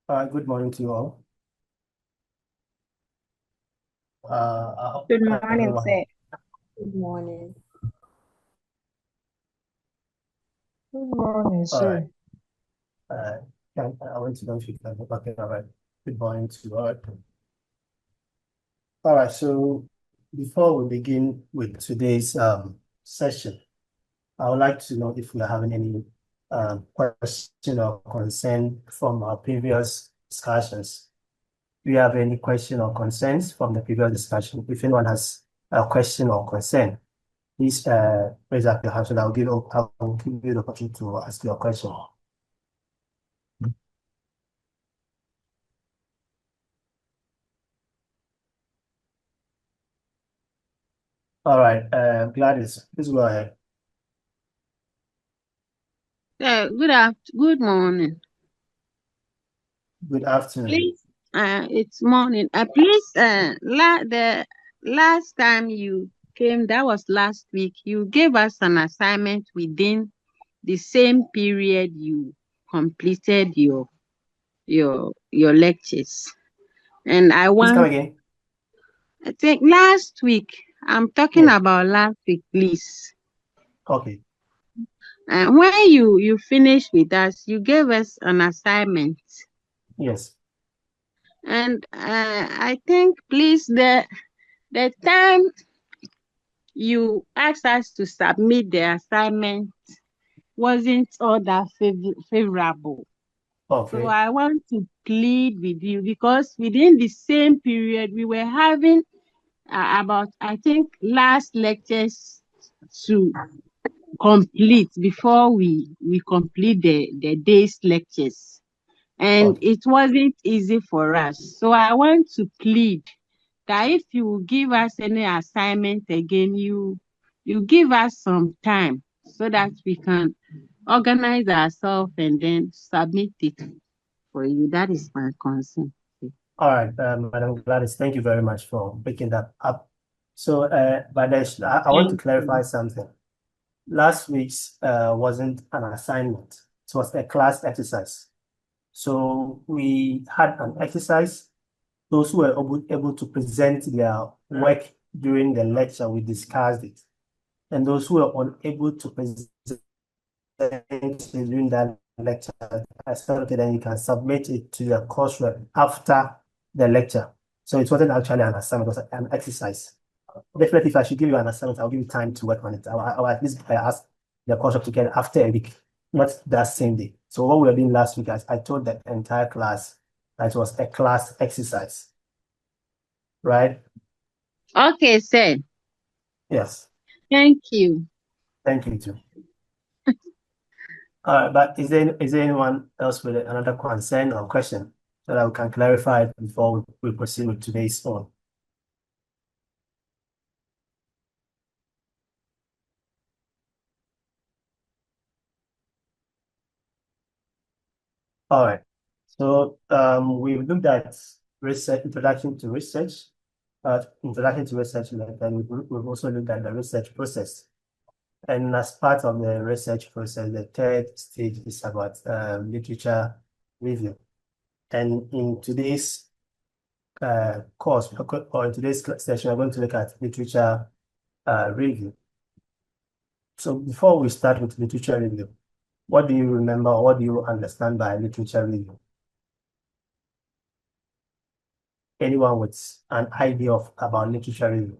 Good morning to you all. I hope Good morning, everyone. sir. Good morning. Good morning, All right. sir. I want to know if you can. Okay, all right. Good morning to you all. All right. So before we begin with today's session, I would like to know if we are having any question or concern from our previous discussions. Do you have any question or concerns from the previous discussion? If anyone has a question or concern, please raise up your hand so that I'll give you the opportunity to ask your question. All right, Gladys, please go ahead. Good morning. Good afternoon. Please, it's morning. Please, the last time you came, that was last week. You gave us an assignment within the same period you completed your lectures, and Please come again. I think last week. I'm talking Yeah. about last week, please. Okay. When you finished with us, you gave us an assignment. Yes. And I think, please, the time you asked us to submit the assignment wasn't all that favorable. Okay. So I want to plead with you because within the same period, we were having about, I think, last lectures to complete before we complete the day's lectures. And Okay. it wasn't easy for us. So I want to plead that if you will give us any assignment again, you give us some time so that we can organize ourselves and then submit it for you. That is my concern. All right, Madam Gladys, thank you very much for picking that up. So, but I want to Thank clarify you. something. Last week's wasn't an assignment. It was a class exercise. So we had an exercise. Those who were able to present their work during the lecture, we discussed it. And those who were unable to present during that lecture, I said, okay, then you can submit it to your course rep after the lecture. So it wasn't actually an assignment, it was an exercise. Definitely, if I should give you an assignment, I'll give you time to work on it. I'll at least ask the course rep to get it after a week, not that same day. So what we were doing last week, I told the entire class that it was a class exercise, right? Okay, sir. Yes. Thank you. Thank you too. But is there anyone else with another concern or question so that we can clarify it before we proceed with today's one? All right. So we've looked at research, introduction to research, and we've also looked at the research process. And as part of the research process, the third stage is about literature review. And in today's course, or in today's session, we're going to look at literature review. So before we start with literature review, what do you remember or what do you understand by literature review? Anyone with an idea about literature review?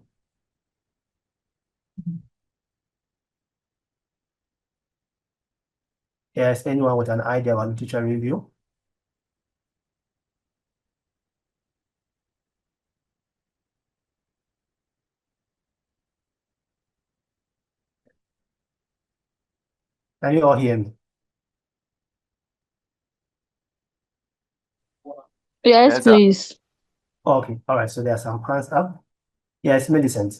Yes, anyone with an idea about literature review? Can you all hear me? Yes, please. Okay, all right, so there are some hands up. Yes, Millicent.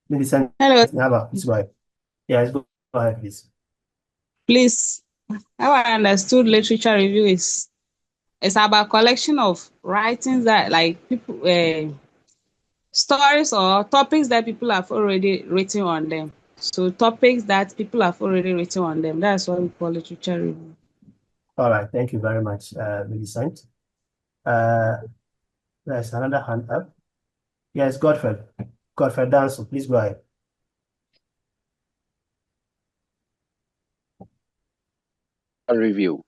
Millicent, Hello, please go ahead. Yes, go ahead, please. please. How I understood literature review is it's about collection of writings that like people stories or topics that people have already written on them. So topics that people have already written on them, that's what we call literature review. All right, thank you very much, Millicent. There's another hand up. Yes, Godfrey. Godfrey Danso, please go ahead. Review.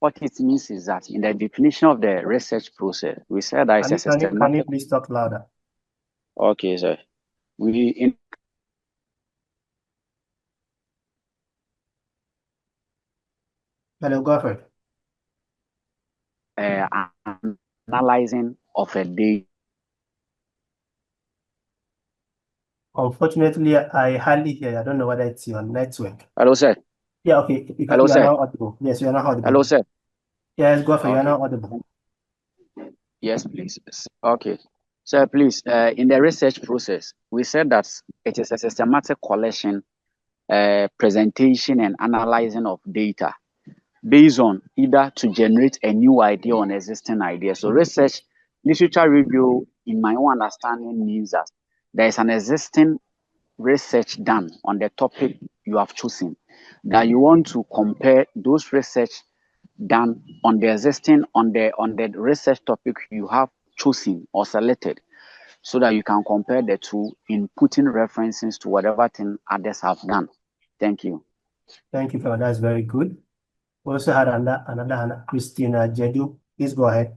What it means is that in the definition of the research process, we said that it's a Can you systematic. please talk louder? Okay, sir. Hello, Godfrey. Analyzing of a data. Unfortunately, I hardly hear you. I don't know whether it's your network. Hello, sir. Yeah, okay. Hello, you are sir. now audible. Yes, you are now audible. Hello, sir. Yes, Godfrey, you are Okay. now audible. Yes, please. Okay. Sir, please, in the research process, we said that it is a systematic collection, presentation, and analyzing of data based on either to generate a new idea or an existing idea. So research, literature review, in my own understanding, means that there is an existing research done on the topic you have chosen, that you want to compare those research done on the existing on the research topic you have chosen or selected, so that you can compare the two in putting references to whatever thing others have done. Thank you. Thank you, that's very good. We also had another hand, Christina Jedu. Please go ahead.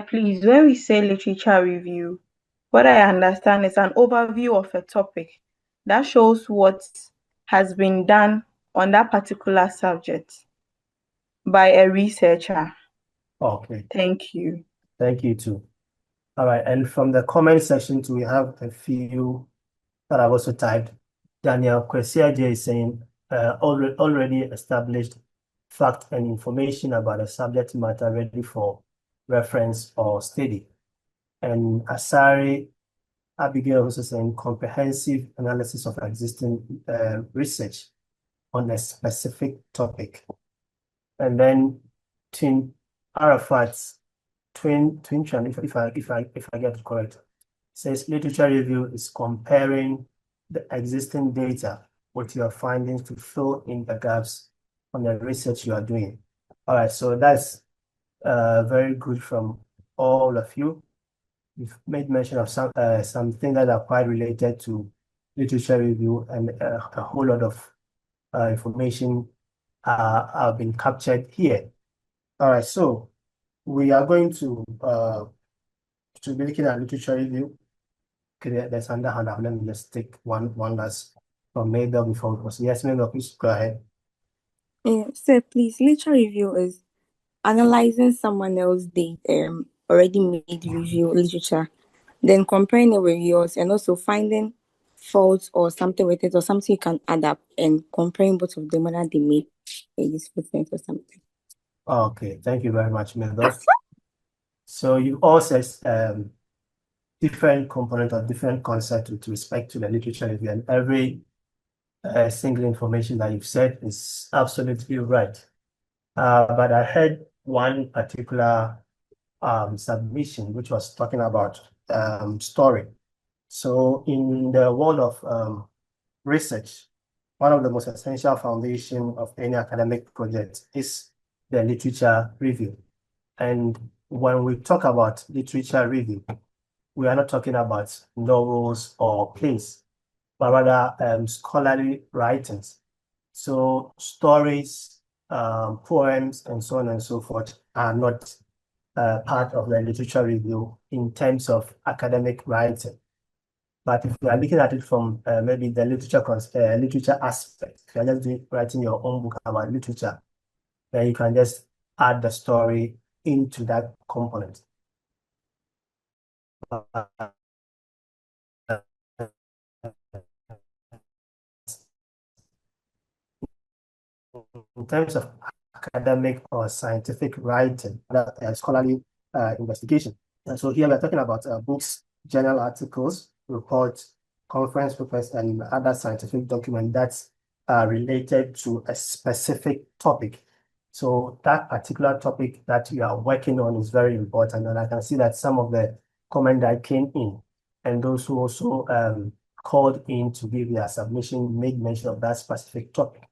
Please, when we say literature review, what I understand is an overview of a topic that shows what has been done on that particular subject by a researcher. Okay. Thank you. Thank you too. All right, and from the comment section too, we have a few that I've also typed. Daniel Kwesiaje is saying, already established fact and information about a subject matter ready for reference or study. And Asari Abigail also saying comprehensive analysis of existing research on a specific topic. And then Twin Arafat's Twin if I get it correct, says literature review is comparing the existing data with your findings to fill in the gaps on the research you are doing. All right, so that's very good from all of you. You've made mention of something that are quite related to literature review, and a whole lot of information have been captured here. All right, so we are going to be looking at literature review. Okay, there's another hand up. Let me just take one last from Mabel before we proceed. Yes, Mabel, please go ahead. So please, literature review is analyzing someone else's already made review literature, then comparing it with yours, and also finding faults or something with it, or something you can add up, and comparing both of them whether they make a useful sense or something. Okay, thank you very much, Mabel. So you all said different component or different concept with respect to the literature review, and every single information that you've said is absolutely right. But I heard one particular submission which was talking about story. So in the world of research, one of the most essential foundation of any academic project is the literature review. And when we talk about literature review, we are not talking about novels or plays, but rather scholarly writings. So stories, poems, and so on and so forth are not part of the literature review in terms of academic writing. But if you are looking at it from maybe the literature aspect, if you're just writing your own book about literature, then you can just add the story into that component. In terms of academic or scientific writing, scholarly investigation. And so here we're talking about books, journal articles, reports, conference papers, and other scientific documents that's related to a specific topic. So that particular topic that you are working on is very important. And I can see that some of the comments that came in and those who also called in to give their submission made mention of that specific topic.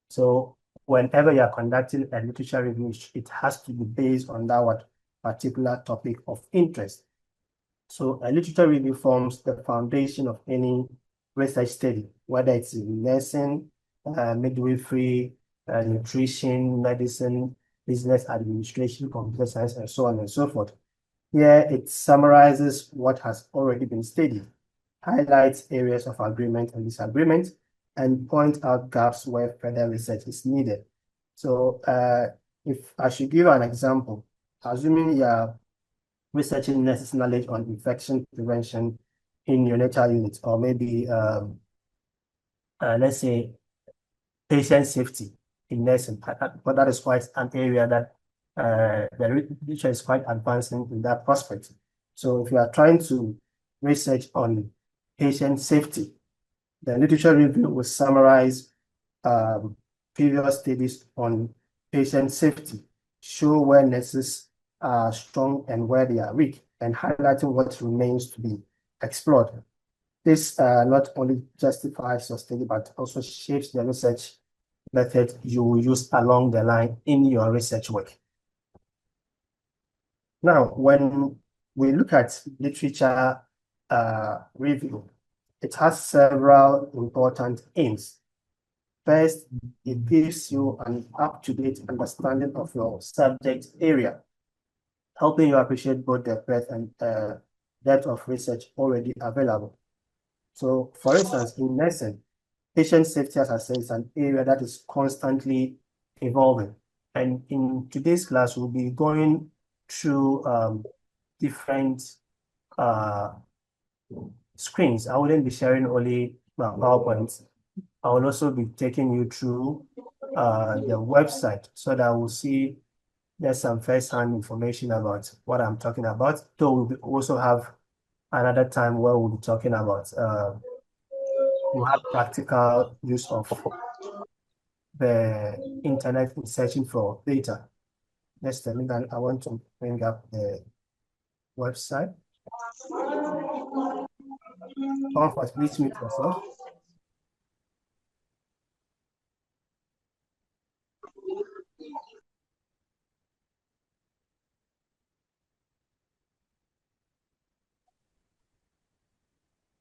So whenever you are conducting a literature review, it has to be based on that particular topic of interest. So a literature review forms the foundation of any research study, whether it's in nursing, midwifery, nutrition, medicine, business administration, computer science, and so on and so forth. Here it summarizes what has already been studied, highlights areas of agreement and disagreement, and point out gaps where further research is needed. So if I should give an example, assuming you are researching nurses' knowledge on infection prevention in neonatal units, or maybe let's say patient safety in nursing, but that is quite an area that the literature is quite advancing in that prospect. So if you are trying to research on patient safety, the literature review will summarize previous studies on patient safety, show where nurses are strong and where they are weak, and highlighting what remains to be explored. This not only justifies your study, but also shapes the research method you will use along the line in your research work. Now, when we look at literature review, it has several important aims. First, it gives you an up-to-date understanding of your subject area, helping you appreciate both the breadth and depth of research already available. So, for instance, in nursing, patient safety, as I said, is an area that is constantly evolving. And in today's class, we'll be going through different screens. I wouldn't be sharing only PowerPoints. I will also be taking you through the website so that we'll see there's some first-hand information about what I'm talking about. So we'll also have another time where we'll be talking about we'll have practical use of the internet in searching for data. Next time, I want to bring up the website. Comfort, please mute yourself.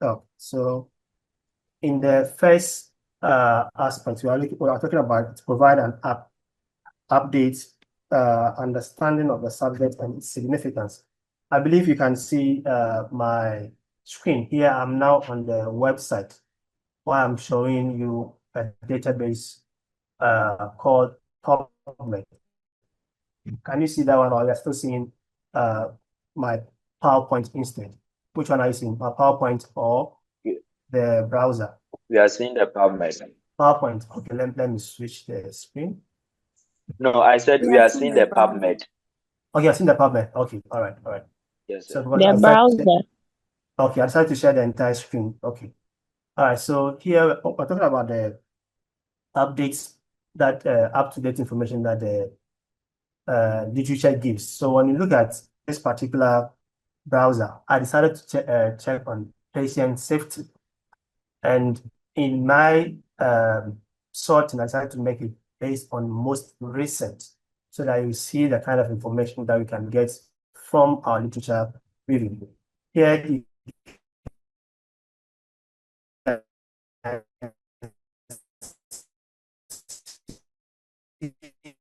Oh, so in the first aspect, we are talking about provide an update understanding of the subject and its significance. I believe you can see my screen here. I'm now on the website where I'm showing you a database called PubMed. Can you see that one, or you're still seeing my PowerPoint instead? Which one are you seeing, my PowerPoint or the browser? We are seeing the PubMed. PowerPoint. Okay, let me switch the screen. No, I said we are seeing the PubMed. Okay, I've seen the PubMed. Okay, all right. Yes, So sir. because The browser. okay, I decided to share the entire screen. Okay. All right, so here we're talking about the updates, that up-to-date information that the literature gives. So when you look at this particular browser, I decided to check on patient safety. And in my sorting, I decided to make it based on most recent, so that you see the kind of information that we can get from our literature review. Here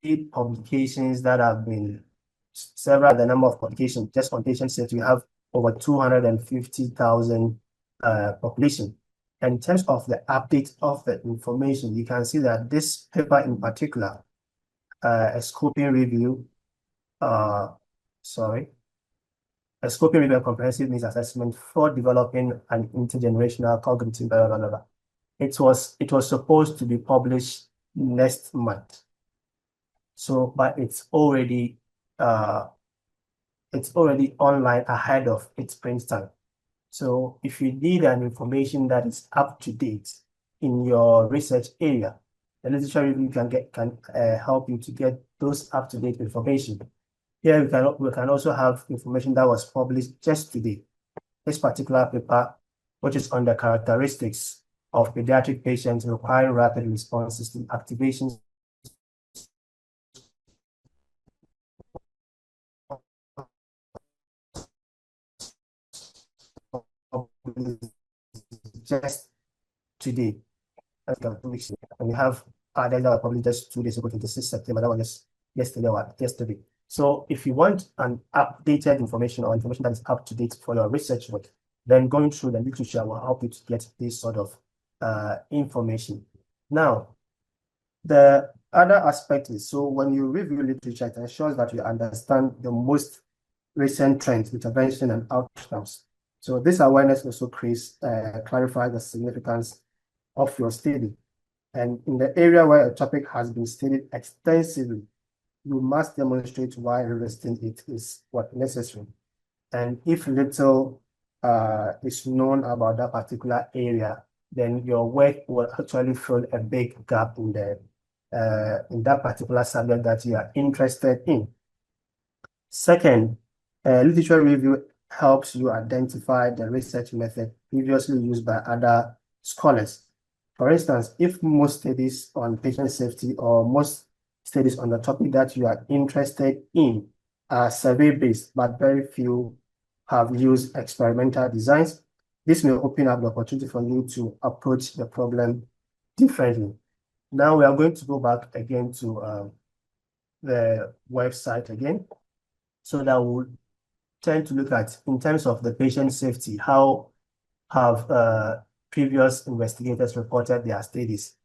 you publications that have been the number of publications just on patient safety. We have over 250,000 population. And in terms of the update of the information, you can see that this paper in particular, a scoping review and comprehensive needs assessment for developing an intergenerational cognitive blah, blah, blah, blah. It was supposed to be published next month. So, but it's already online ahead of its print time. So if you need an information that is up to date in your research area, the literature review can help you to get those up to date information. Here we can also have information that was published just today. This particular paper which is on the characteristics of pediatric patients requiring rapid responses to activations just today. And we have added that probably just 2 days ago, 26 September. That was just yesterday. So if you want an updated information or information that is up to date for your research work, then going through the literature will help you to get this sort of information. Now, the other aspect is, so when you review literature, it ensures that you understand the most recent trends, intervention, and outcomes. So this awareness also clarifies the significance of your study. And in the area where a topic has been studied extensively, you must demonstrate why revisiting it is what necessary. And if little is known about that particular area, then your work will actually fill a big gap in that particular subject that you are interested in. Second, literature review helps you identify the research method previously used by other scholars. For instance, if most studies on patient safety or most studies on the topic that you are interested in are survey-based, but very few have used experimental designs, this may open up the opportunity for you to approach the problem differently. Now we are going to go back again to the website again, so that we'll tend to look at, in terms of the patient safety, how have previous investigators reported their studies.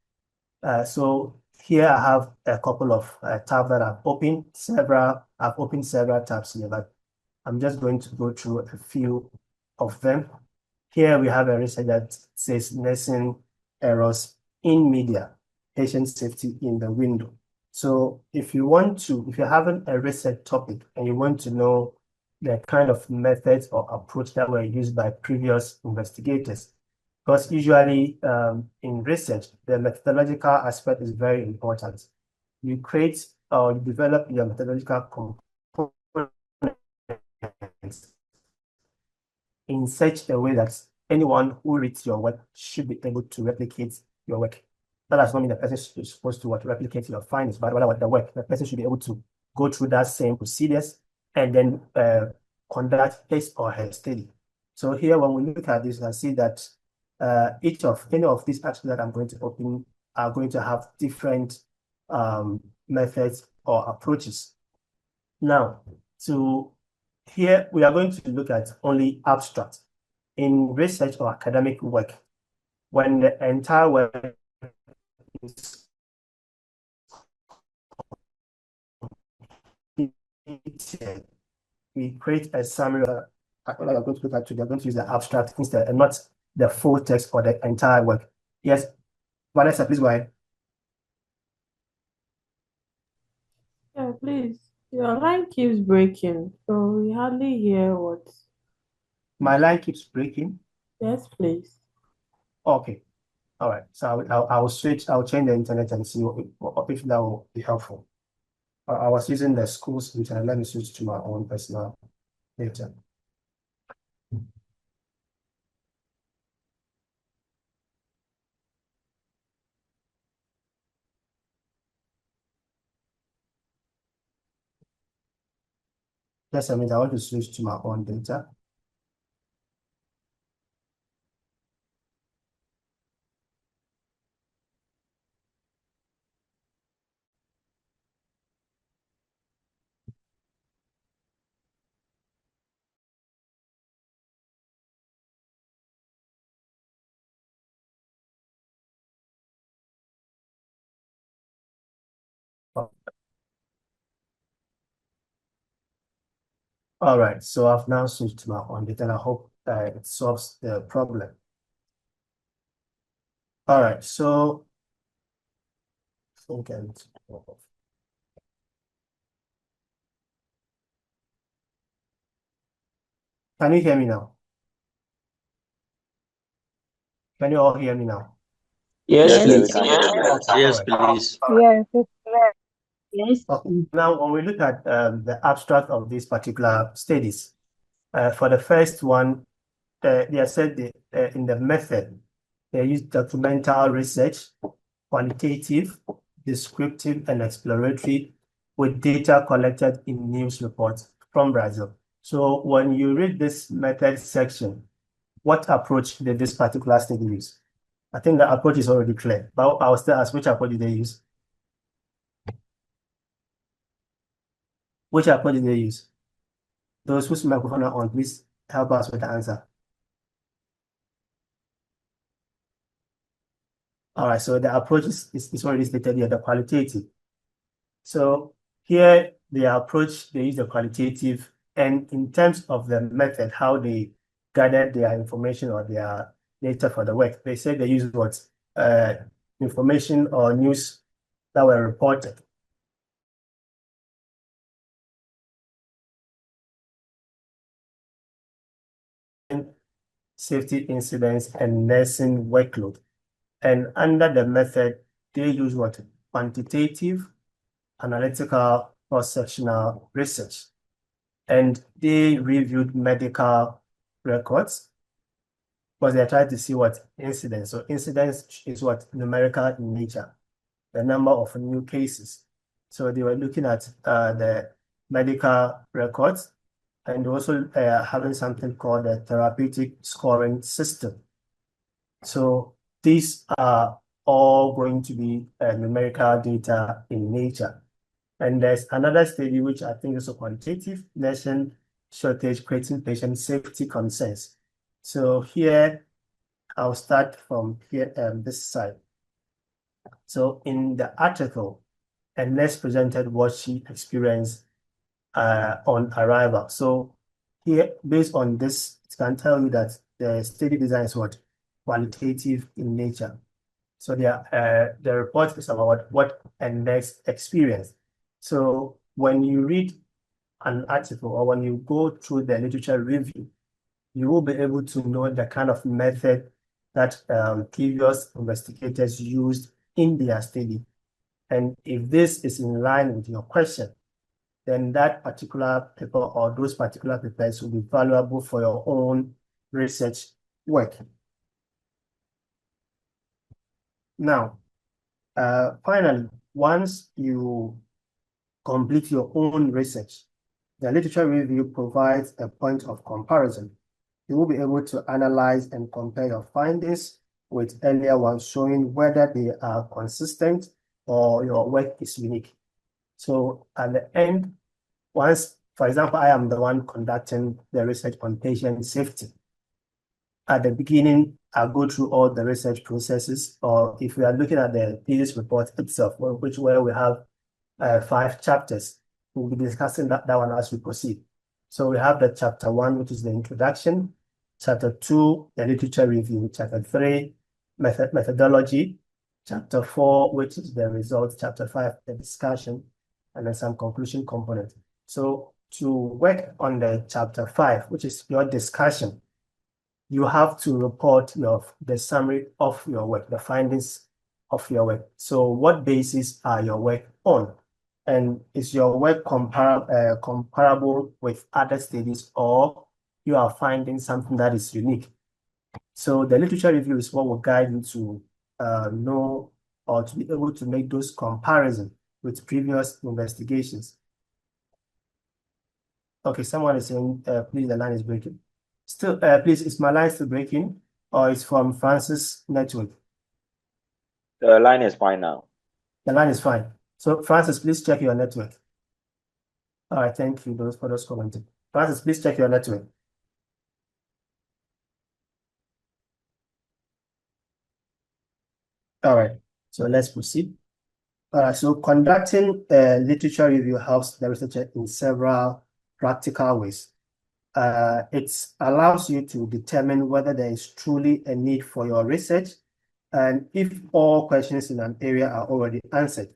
So here I have a couple of tabs that I've opened several tabs here, but I'm just going to go through a few of them. Here we have a research that says nursing errors in media, patient safety in the window. So if you're having a research topic and you want to know the kind of methods or approach that were used by previous investigators, because usually in research, the methodological aspect is very important. You create or you develop your methodological components in such a way that anyone who reads your work should be able to replicate your work. That does not mean the person is supposed to replicate your findings, but rather the work. The person should be able to go through that same procedures and then conduct his or her study. So here, when we look at this, I see that any of these aspects that I'm going to open are going to have different methods or approaches. Now, here we are going to look at only abstract. In research or academic work, when the entire work is completed, we create a summary. What I'm going to look at today, I'm going to use the abstract instead and not the full text or the entire work. Yes, Vanessa, please go ahead. Yeah, please. Your line keeps breaking, so we hardly hear what. My line keeps breaking. Yes, please. Okay. All right. So I'll switch. I'll change the internet and see if that will be helpful. I was using the school's internet. Let me switch to my own personal data. Just a minute. I want to switch to my own data. All right, so I've now switched to my own data and I hope it solves the problem. All right, so I think can you hear me now? Can you all hear me now? Yes, Yes, we can hear you. Yes, All right. please. Yes. yes. Okay. Now, when we look at the abstract of these particular studies, for the first one, they have said in the method, they use documental research, qualitative, descriptive, and exploratory with data collected in news reports from Brazil. So when you read this method section, what approach did this particular study use? I think the approach is already clear, but I will still ask, which approach did they use? Which approach did they use? Those whose microphone are on, please help us with the answer. All right, so the approach is already stated here, the qualitative. So here, the approach, they use the qualitative, and in terms of the method, how they gathered their information or their data for the work, they said they use what? Information or news that were reported. Safety incidents and nursing workload. And under the method, they use what? Quantitative, analytical, cross-sectional research. And they reviewed medical records because they're trying to see what incidence. So incidence is what? Numerical in nature, the number of new cases. So they were looking at the medical records and also having something called a therapeutic scoring system. So these are all going to be numerical data in nature. And there's another study, which I think is a quantitative, nursing shortage creating patient safety concerns. So here, I'll start from here, this side. So in the article, a nurse presented what she experienced on arrival. So here, based on this, it can tell you that the study design is what? Qualitative in nature. So the report is about what a nurse experienced. So when you read an article or when you go through the literature review, you will be able to know the kind of method that previous investigators used in their study. And if this is in line with your question, then that particular paper or those particular papers will be valuable for your own research work. Now, finally, once you complete your own research, the literature review provides a point of comparison. You will be able to analyze and compare your findings with earlier ones, showing whether they are consistent or your work is unique. So at the end, once, for example, I am the one conducting the research on patient safety. At the beginning, I'll go through all the research processes, or if we are looking at the thesis report itself, where we have 5 chapters, we'll be discussing that one as we proceed. So we have the chapter 1, which is the introduction, chapter 2, the literature review, chapter 3, methodology, chapter 4, which is the results, chapter 5, the discussion, and then some conclusion component. So to work on the chapter 5, which is your discussion, you have to report the summary of your work, the findings of your work. So what basis are your work on? And is your work comparable with other studies, or you are finding something that is unique? So the literature review is what will guide you to know or to be able to make those comparisons with previous investigations. Okay, someone is saying, please, the line is breaking. Still, please, is my line still breaking, or is from Francis' network? The line is fine now. The line is fine. So, Francis, please check your network. All right, thank you for those commenting. Francis, please check your network. All right, so let's proceed. So conducting a literature review helps the researcher in several practical ways. It allows you to determine whether there is truly a need for your research, and if all questions in an area are already answered,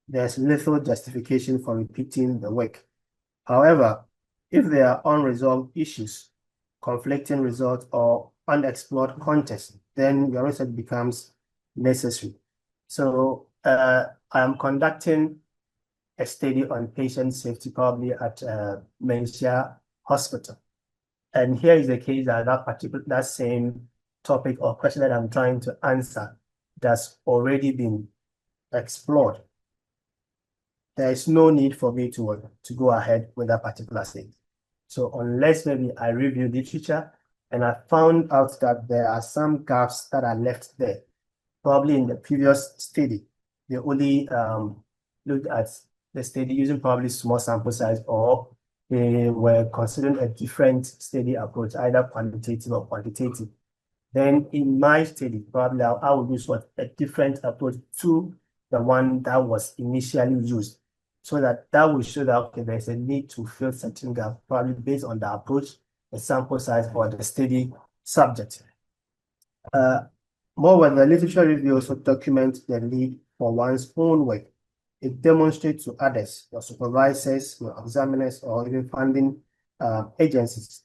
there's little justification for repeating the work. However, if there are unresolved issues, conflicting results, or unexplored context, then your research becomes necessary. So I am conducting a study on patient safety, probably at Mensia Hospital. And here is the case that that same topic or question that I'm trying to answer that's already been explored. There is no need for me to go ahead with that particular state. So unless maybe I review literature and I found out that there are some gaps that are left there, probably in the previous study, they only looked at the study using probably small sample size, or they were considering a different study approach, either quantitative or quantitative. Then in my study, probably I would use a different approach to the one that was initially used, so that will show that, okay, there's a need to fill certain gap, probably based on the approach, the sample size, or the study subject. Moreover, the literature review also documents the need for one's own work. It demonstrates to others, your supervisors, your examiners, or even funding agencies,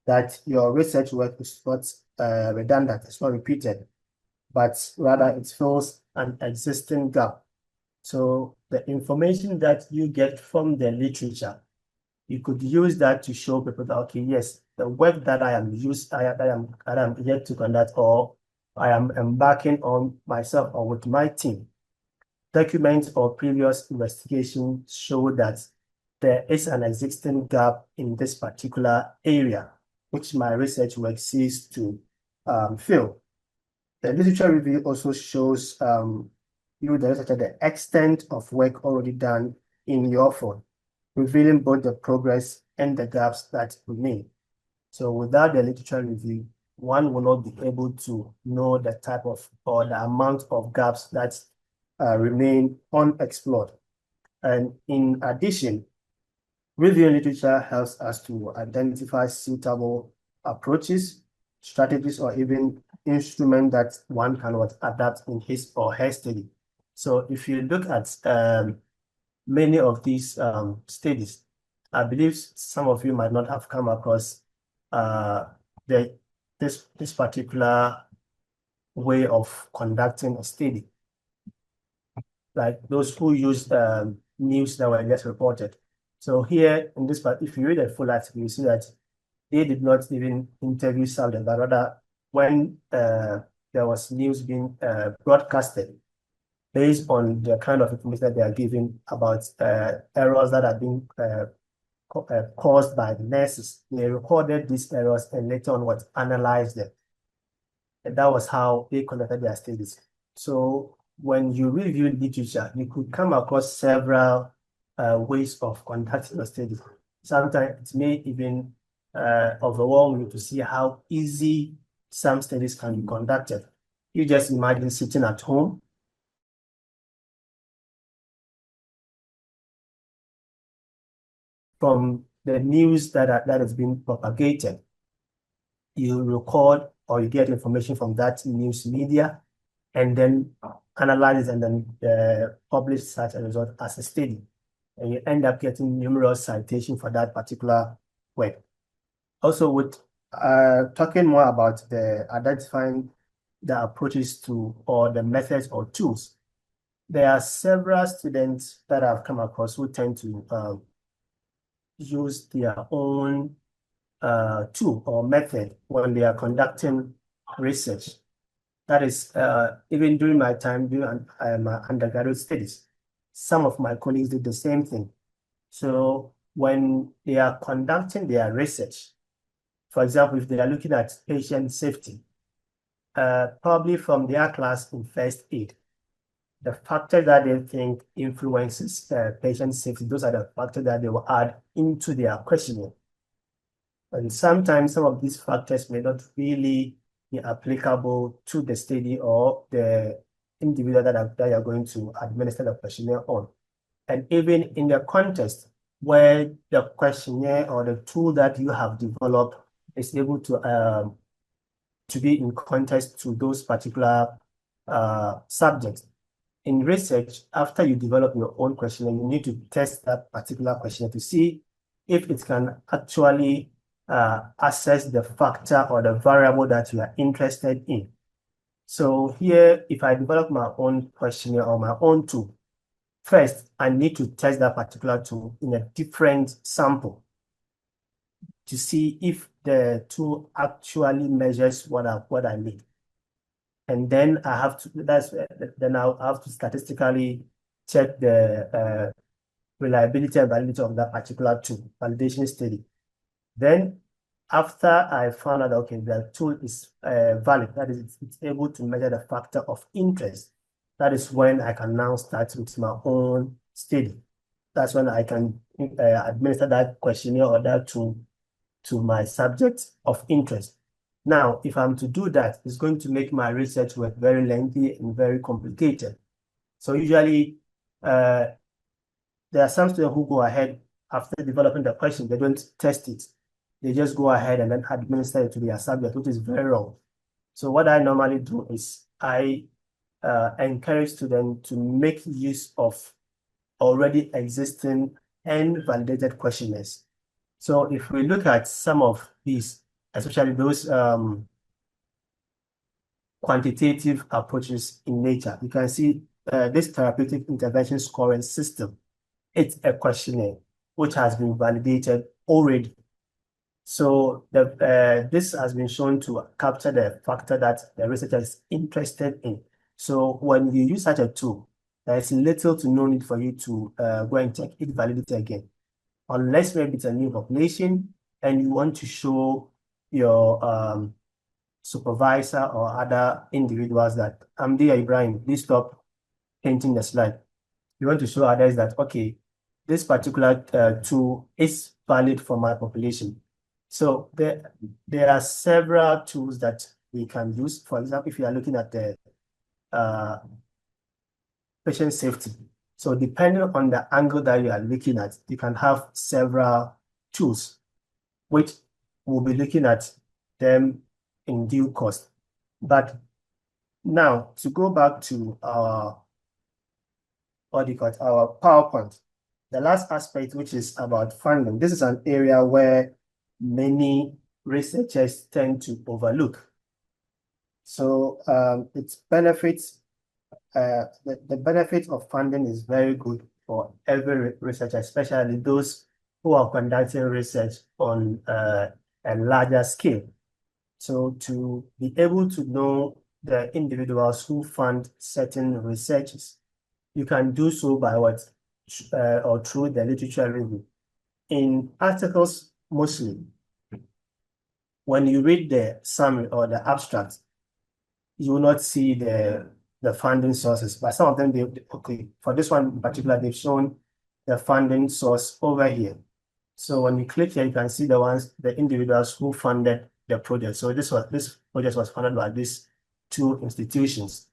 that your research work is not redundant, it's not repeated, but rather it fills an existing gap. So the information that you get from the literature, you could use that to show people that, okay, yes, the work that I am yet to conduct, or I am embarking on myself or with my team, documents or previous investigations show that there is an existing gap in this particular area, which my research work seeks to fill. The literature review also shows you, the researcher, the extent of work already done in your field, revealing both the progress and the gaps that remain. So without the literature review, one will not be able to know the type of or the amount of gaps that remain unexplored. And in addition, reviewing literature helps us to identify suitable approaches, strategies, or even instruments that one can adapt in his or her study. So if you look at many of these studies, I believe some of you might not have come across this particular way of conducting a study, like those who use news that were just reported. So here in this part, if you read the full article, you see that they did not even interview subjects, but rather when there was news being broadcasted, based on the kind of information that they are giving about errors that are being caused by the nurses, they recorded these errors and later on analyzed them. And that was how they conducted their studies. So when you review literature, you could come across several ways of conducting a study. Sometimes it may even overwhelm you to see how easy some studies can be conducted. You just imagine sitting at home, from the news that has been propagated, you record or you get information from that news media, and then analyze it and then publish such a result as a study. And you end up getting numerous citations for that particular work. Also, with talking more about the identifying the approaches to, or the methods or tools, there are several students that I've come across who tend to use their own tool or method when they are conducting research. That is, even during my time during my undergraduate studies, some of my colleagues did the same thing. So when they are conducting their research, for example, if they are looking at patient safety, probably from their class in first aid, the factor that they think influences patient safety, those are the factors that they will add into their questionnaire. And sometimes some of these factors may not really be applicable to the study or the individual that you're going to administer the questionnaire on. And even in the context where the questionnaire or the tool that you have developed is able to be in context to those particular subjects. In research, after you develop your own questionnaire, you need to test that particular questionnaire to see if it can actually assess the factor or the variable that you are interested in. So here, if I develop my own questionnaire or my own tool, first, I need to test that particular tool in a different sample. to see if the tool actually measures what I need. And then I have to, then I'll have to statistically check the reliability and validity of that particular tool, validation study. Then after I found out, okay, the tool is valid, that is, it's able to measure the factor of interest, that is when I can now start with my own study. That's when I can administer that questionnaire or that tool to my subject of interest. Now, if I'm to do that, it's going to make my research work very lengthy and very complicated. So usually, there are some students who go ahead after developing the question, they don't test it. They just go ahead and then administer it to their subject, which is very wrong. So what I normally do is I encourage students to make use of already existing and validated questionnaires. So if we look at some of these, especially those quantitative approaches in nature, you can see this therapeutic intervention scoring system. It's a questionnaire which has been validated already. So this has been shown to capture the factor that the researcher is interested in. So when you use such a tool, there is little to no need for you to go and check its validity again, unless maybe it's a new population and you want to show your supervisor or other individuals that I'm dear Ibrahim, please stop painting the slide. You want to show others that, okay, this particular tool is valid for my population. So there are several tools that we can use. For example, if you are looking at the patient safety. So depending on the angle that you are looking at, you can have several tools, which we'll be looking at them in due course. But now to go back to our, what do you call it, our PowerPoint, the last aspect, which is about funding. This is an area where many researchers tend to overlook. So its benefits, the benefit of funding is very good for every researcher, especially those who are conducting research on a larger scale. So to be able to know the individuals who fund certain researches, you can do so by what? Or through the literature review. In articles, mostly, when you read the summary or the abstract, you will not see the funding sources. But some of them, okay, for this one in particular, they've shown the funding source over here. So when you click here, you can see the individuals who funded the project. So this project was funded by these two institutions.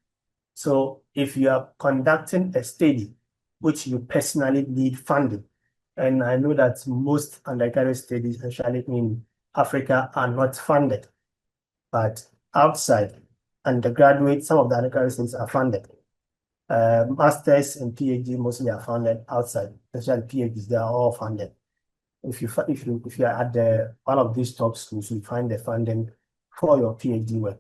So if you are conducting a study which you personally need funding, and I know that most undergraduate studies, especially in Africa, are not funded, but outside undergraduate, some of the undergraduate studies are funded. Masters and PhD mostly are funded outside, especially PhDs, they are all funded. If you are at one of these top schools, you find the funding for your PhD work.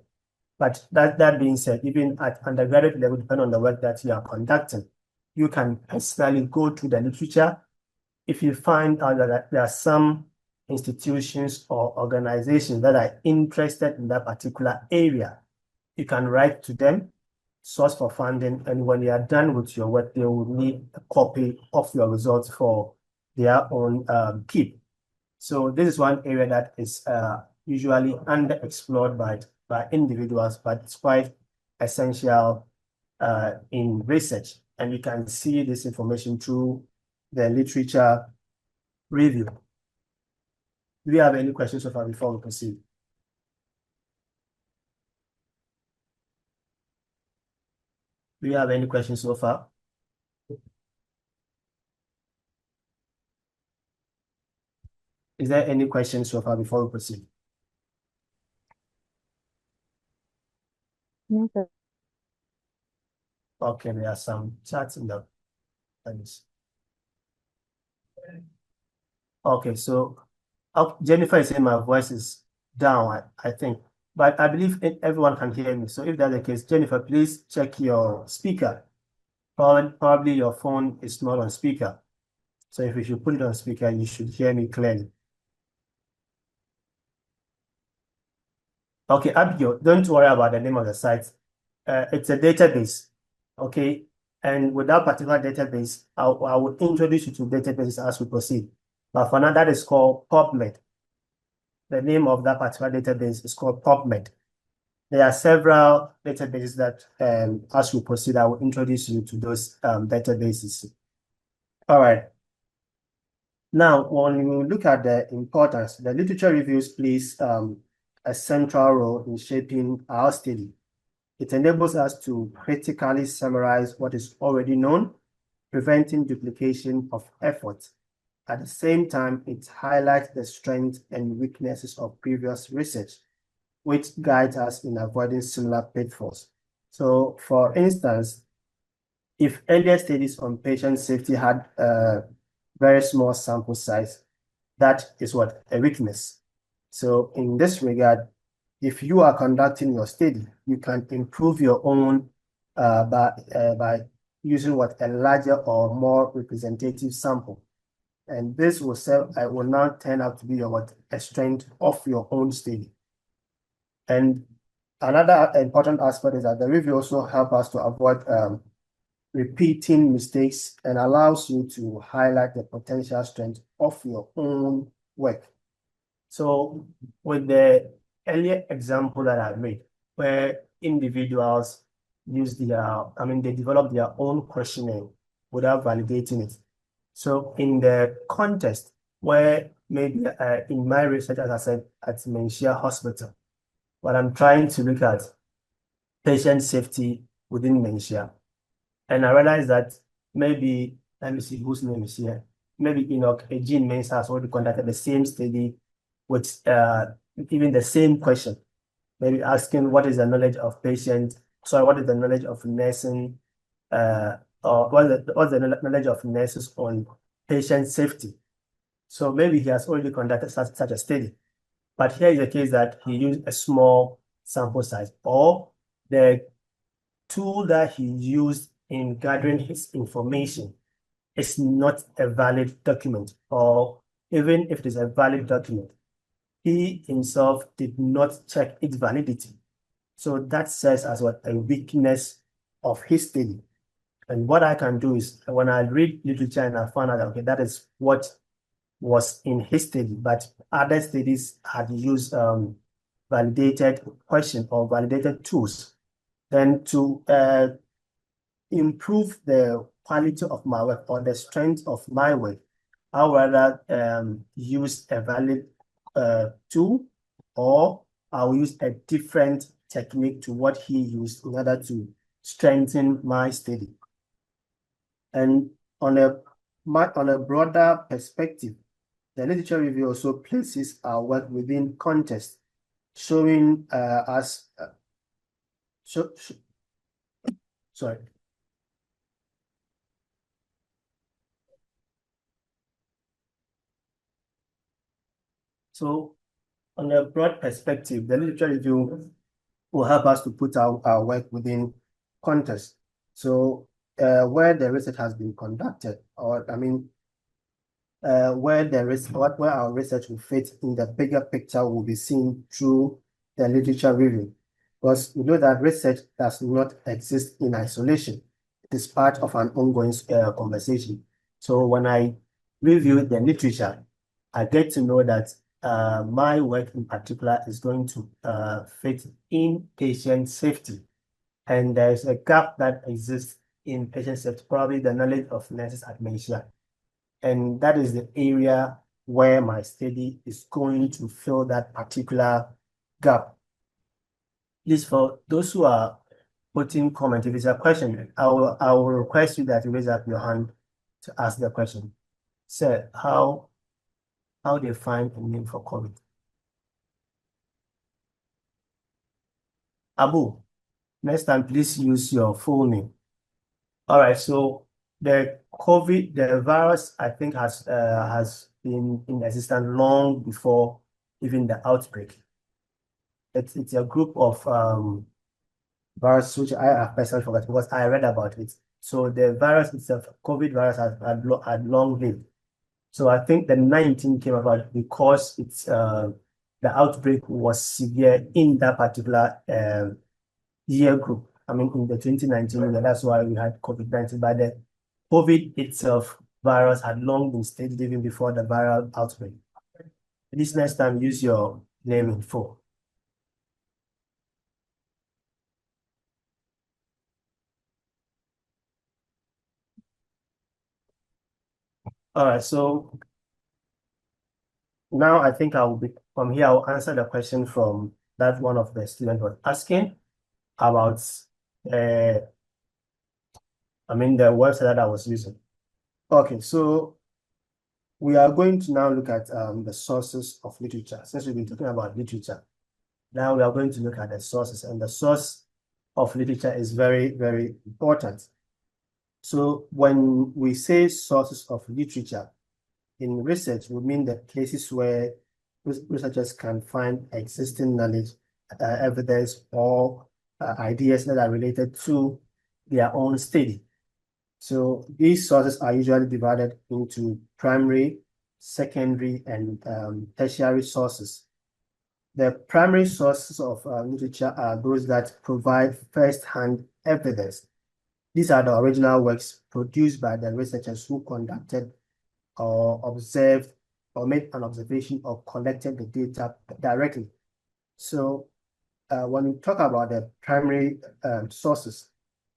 But that being said, even at undergraduate level, depending on the work that you are conducting, you can personally go to the literature. If you find out that there are some institutions or organizations that are interested in that particular area, you can write to them, source for funding, and when you are done with your work, they will need a copy of your results for their own keep. So this is one area that is usually underexplored by individuals, but it's quite essential in research. And you can see this information through the literature review. Do you have any questions so far before we proceed? Do you have any questions so far? Is there any questions so far before we proceed? No, sir. Okay, there are some chats in the. Okay, so Jennifer is saying my voice is down, I think, but I believe everyone can hear me. So if that's the case, Jennifer, please check your speaker. Probably your phone is not on speaker. So if you put it on speaker, you should hear me clearly. Okay, Abigail, don't worry about the name of the site. It's a database, okay? And with that particular database, I will introduce you to databases as we proceed. But for now, that is called PubMed. The name of that particular database is called PubMed. There are several databases that, as we proceed, I will introduce you to those databases. All right. Now, when we look at the importance, the literature reviews plays a central role in shaping our study. It enables us to critically summarize what is already known, preventing duplication of effort. At the same time, it highlights the strengths and weaknesses of previous research, which guides us in avoiding similar pitfalls. So, for instance, if earlier studies on patient safety had a very small sample size, that is what? A weakness. So in this regard, if you are conducting your study, you can improve your own by using what? A larger or more representative sample. And this will now turn out to be a strength of your own study. And another important aspect is that the review also helps us to avoid repeating mistakes and allows you to highlight the potential strength of your own work. So with the earlier example that I made, where individuals they develop their own questionnaire without validating it. So in the context where maybe in my research, as I said, at Menchia Hospital, what I'm trying to look at patient safety within Menchia. And I realized that maybe, let me see whose name is here. Maybe Jean Mensah has already conducted the same study with even the same question. Maybe asking what is the knowledge of nursing, or what's the knowledge of nurses on patient safety. So maybe he has already conducted such a study. But here is the case that he used a small sample size, or the tool that he used in gathering his information is not a valid document, or even if it is a valid document, he himself did not check its validity. So that says as what a weakness of his study. And what I can do is when I read literature and I found out, okay, that is what was in his study, but other studies had used validated question or validated tools. Then to improve the quality of my work or the strength of my work, I would rather use a valid tool, or I'll use a different technique to what he used in order to strengthen my study. And on a broader perspective, the literature review also places our work within context, showing us sorry. So on a broad perspective, the literature review will help us to put our work within context. So where the research has been conducted, or where our research will fit in the bigger picture will be seen through the literature review. Because we know that research does not exist in isolation. It is part of an ongoing conversation. So when I review the literature, I get to know that my work in particular is going to fit in patient safety. And there's a gap that exists in patient safety, probably the knowledge of nurses at Menchia. And that is the area where my study is going to fill that particular gap. Please, for those who are putting comment, if it's a question, I will request you that you raise up your hand to ask the question. Sir, how do you find a name for COVID? Abu, next time, please use your full name. All right, so the virus, I think, has been in existence long before even the outbreak. It's a group of viruses which I have personally forgotten because I read about it. So the virus itself, COVID virus, had long lived. So I think the 19 came about because it's the outbreak was severe in that particular year group. I mean, in the 2019 year, that's why we had COVID-19. But the COVID itself, virus had long been studied even before the viral outbreak. This next time, use your name in full. All right, so now I think from here, I'll answer the question from that one of the students was asking about, the website that I was using. Okay, so we are going to now look at the sources of literature. Since we've been talking about literature, now we are going to look at the sources, and the source of literature is very, very important. So when we say sources of literature in research, we mean the places where researchers can find existing knowledge, evidence, or ideas that are related to their own study. So these sources are usually divided into primary, secondary, and tertiary sources. The primary sources of literature are those that provide first-hand evidence. These are the original works produced by the researchers who conducted or observed or made an observation or collected the data directly. So when we talk about the primary sources,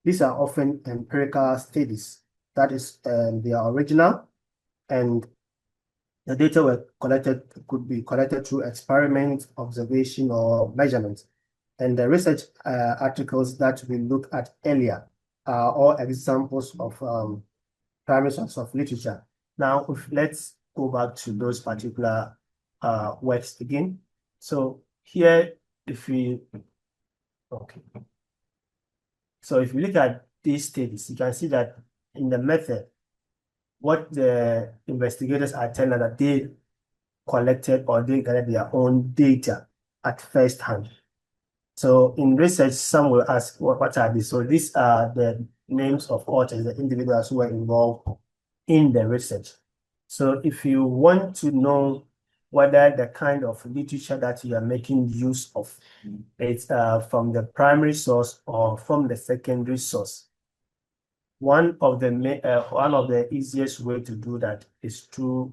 these are often empirical studies. That is, they are original, and the data could be collected through experiment, observation, or measurement. And the research articles that we looked at earlier are all examples of primary sources of literature. Now, let's go back to those particular works again. So here, if we look at these studies, you can see that in the method, what the investigators are telling us that they collected or they gathered their own data at first hand. So in research, some will ask, what are these? So these are the names of authors, the individuals who were involved in the research. So if you want to know whether the kind of literature that you are making use of, it's from the primary source or from the secondary source, one of the easiest way to do that is through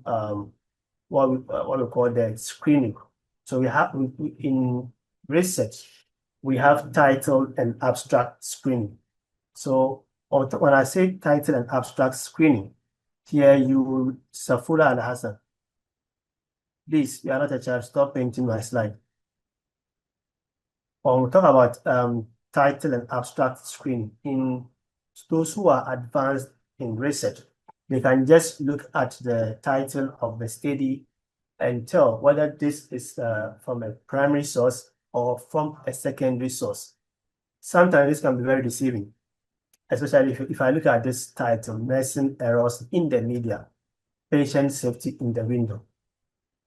what we call the screening. So we have in research, we have title and abstract screening. So when I say title and abstract screening, here Safura and Hassan, please, you are not a child, stop painting my slide. When we talk about title and abstract screening, in those who are advanced in research, they can just look at the title of the study and tell whether this is from a primary source or from a secondary source. Sometimes this can be very deceiving, especially if I look at this title, Nursing Errors in the Media, Patient Safety in the Window.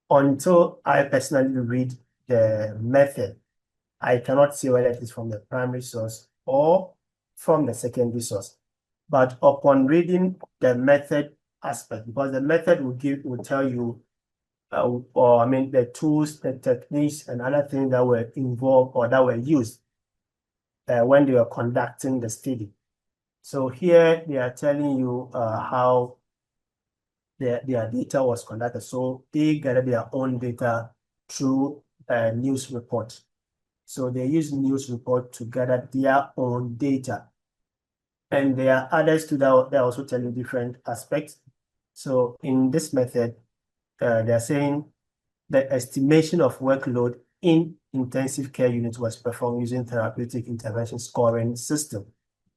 Until I personally read the method, I cannot see whether it is from the primary source or from the secondary source. But upon reading the method aspect, because the method will tell you, the tools, the techniques, and other things that were involved or that were used when they were conducting the study. So here they are telling you how their data was conducted. So they gathered their own data through a news report. So they use news report to gather their own data. And there are others too that also tell you different aspects. So in this method, they're saying the estimation of workload in intensive care units was performed using therapeutic intervention scoring system.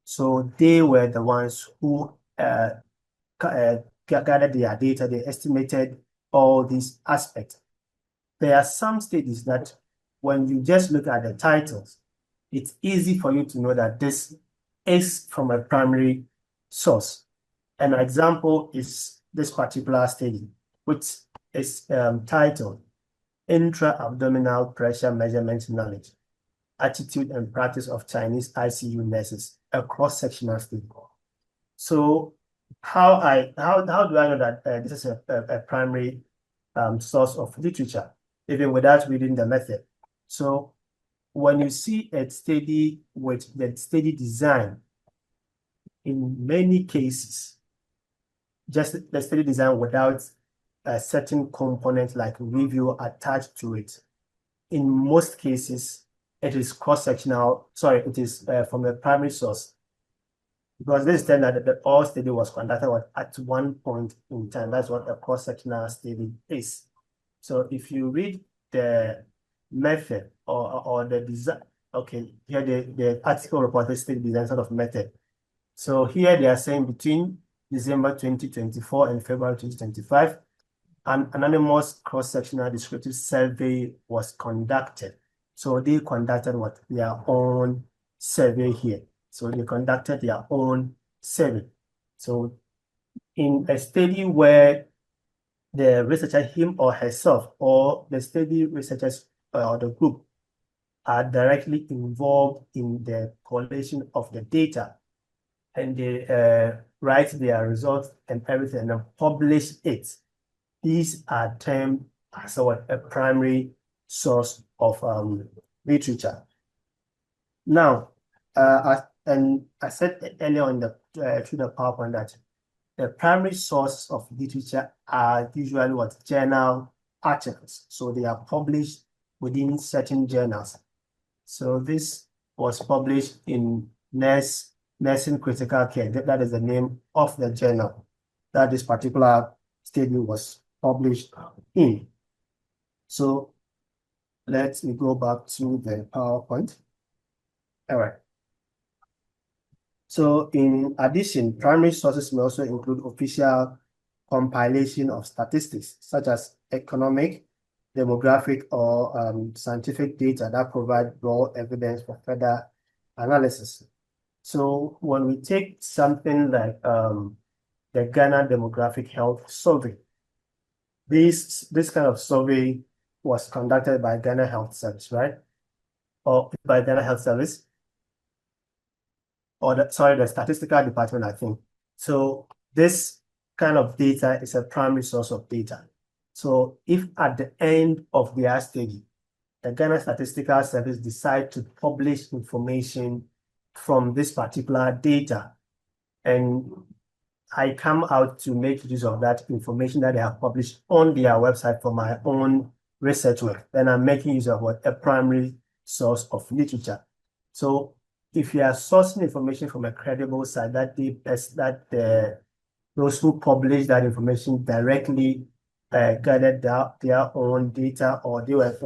So they were the ones who gathered their data. They estimated all these aspects. There are some studies that when you just look at the titles, it's easy for you to know that this is from a primary source. An example is this particular study, which is titled Intra-Abdominal Pressure Measurement Knowledge, Attitude and Practice of Chinese ICU Nurses, a cross-sectional study. So how do I know that this is a primary source of literature? even without reading the method. So when you see a study with the study design, in many cases, just the study design without a certain component like review attached to it, in most cases, it is cross-sectional, sorry, it is from a primary source. Because this is telling that the all study was conducted at one point in time. That's what a cross-sectional study is. So if you read the method or the design, okay, here the article reported study design sort of method. So here they are saying between December 2024 and February 2025, an anonymous cross-sectional descriptive survey was conducted. So they conducted what? Their own survey here. So they conducted their own survey. So in a study where the researcher, him or herself, or the study researchers or the group are directly involved in the collation of the data, and they write their results and everything and publish it, these are termed as a primary source of literature. Now, and I said earlier in the through the PowerPoint that the primary source of literature are usually what? Journal articles. So they are published within certain journals. So this was published in Nursing Critical Care. That is the name of the journal that this particular study was published in. So let me go back to the PowerPoint. All right. So in addition, primary sources may also include official compilation of statistics, such as economic, demographic, or scientific data that provide raw evidence for further analysis. So when we take something like the Ghana Demographic Health Survey, this kind of survey was conducted by Ghana Health Service, right? Or by Ghana Health Service, or the statistical department, I think. So this kind of data is a primary source of data. So if at the end of their study, the Ghana Statistical Service decide to publish information from this particular data, and I come out to make use of that information that they have published on their website for my own research work, then I'm making use of a primary source of literature. So if you are sourcing information from a credible site, those who publish that information directly gathered their own data, or they were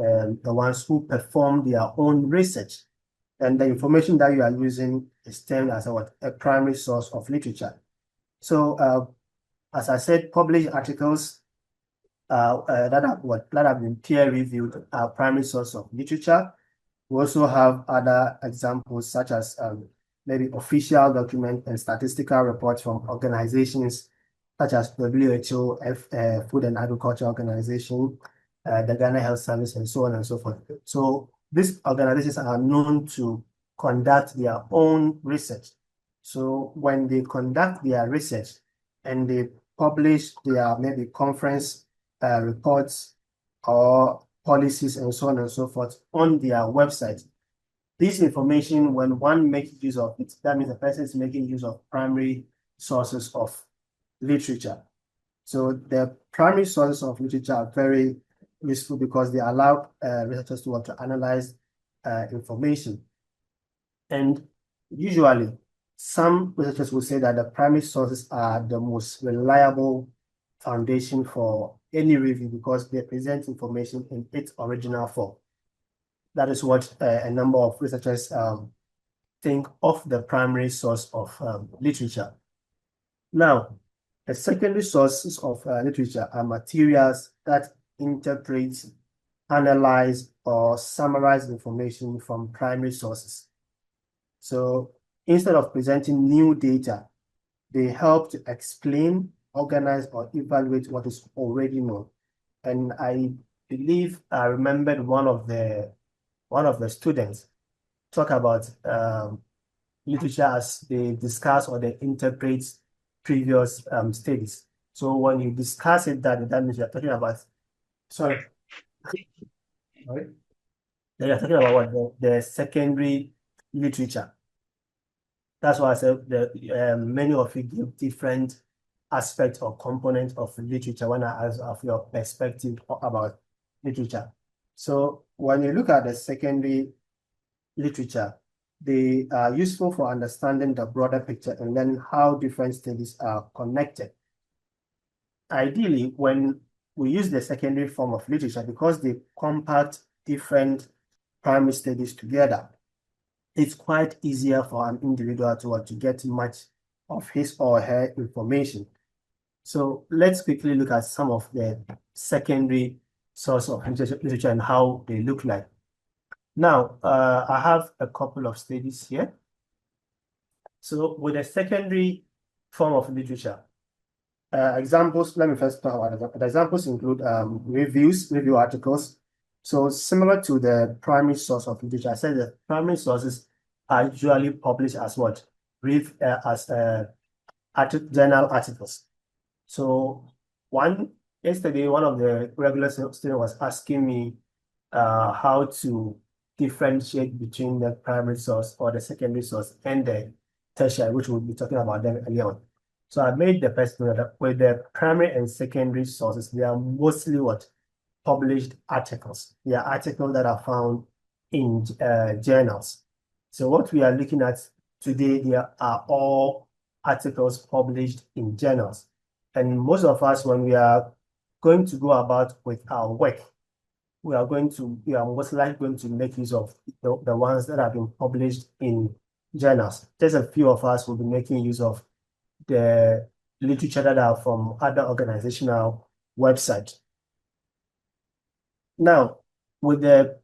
the ones who performed their own research, and the information that you are using is termed as a primary source of literature. So as I said, published articles that have been peer-reviewed are primary source of literature. We also have other examples such as maybe official document and statistical reports from organizations such as WHO, Food and Agriculture Organization, the Ghana Health Service, and so on and so forth. So these organizations are known to conduct their own research. So when they conduct their research and they publish their maybe conference reports or policies and so on and so forth on their website, this information, when one makes use of it, that means the person is making use of primary sources of literature. So the primary sources of literature are very useful because they allow researchers to analyze information. And usually, some researchers will say that the primary sources are the most reliable foundation for any review because they present information in its original form. That is what a number of researchers think of the primary source of literature. Now, the secondary sources of literature are materials that interpret, analyze, or summarize information from primary sources. So instead of presenting new data, they help to explain, organize, or evaluate what is already known. And I believe I remembered one of the students talk about literature as they discuss or they interpret previous studies. So when you discuss it, that means you're talking about, sorry, right? Then you're talking about what the secondary literature. That's why I said that many of you give different aspects or components of literature when I ask of your perspective about literature. So when you look at the secondary literature, they are useful for understanding the broader picture and learning how different studies are connected. Ideally, when we use the secondary form of literature, because they compact different primary studies together, it's quite easier for an individual to get much of his or her information. So let's quickly look at some of the secondary source of literature and how they look like. Now, I have a couple of studies here. So with a secondary form of literature, examples, let me first talk about examples. The examples include review articles. So similar to the primary source of literature, I said the primary sources are usually published as what? As journal articles. So yesterday, one of the regular students was asking me how to differentiate between the primary source or the secondary source and the tertiary, which we'll be talking about them earlier on. So I made the first note that with the primary and secondary sources, they are mostly what? Published articles. They are articles that are found in journals. So what we are looking at today, they are all articles published in journals. And most of us, when we are going to go about with our work, we are most likely going to make use of the ones that have been published in journals. Just a few of us will be making use of the literature that are from other organizational websites. Now, with the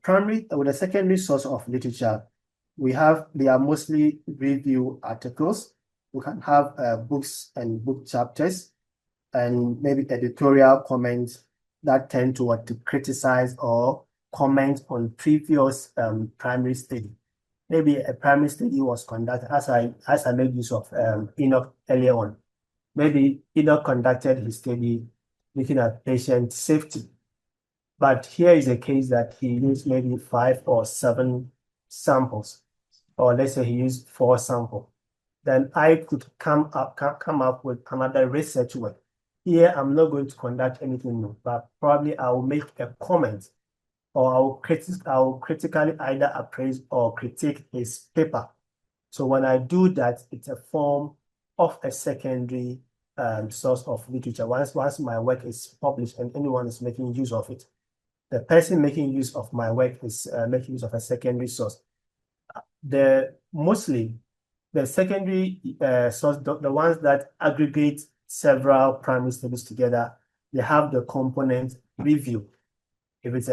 secondary source of literature, they are mostly review articles. We can have books and book chapters and maybe editorial comments that tend to criticize or comment on previous primary study. Maybe a primary study was conducted, as I made use of Enoch earlier on. Maybe Enoch conducted his study looking at patient safety. But here is a case that he used maybe 5 or 7 samples, or let's say he used 4 samples. Then I could come up with another research work. Here, I'm not going to conduct anything new, but probably I will make a comment, or I will critically either appraise or critique his paper. So when I do that, it's a form of a secondary source of literature. Once my work is published and anyone is making use of it, the person making use of my work is making use of a secondary source. Mostly, the secondary source, the ones that aggregate several primary studies together, they have the component review. If it's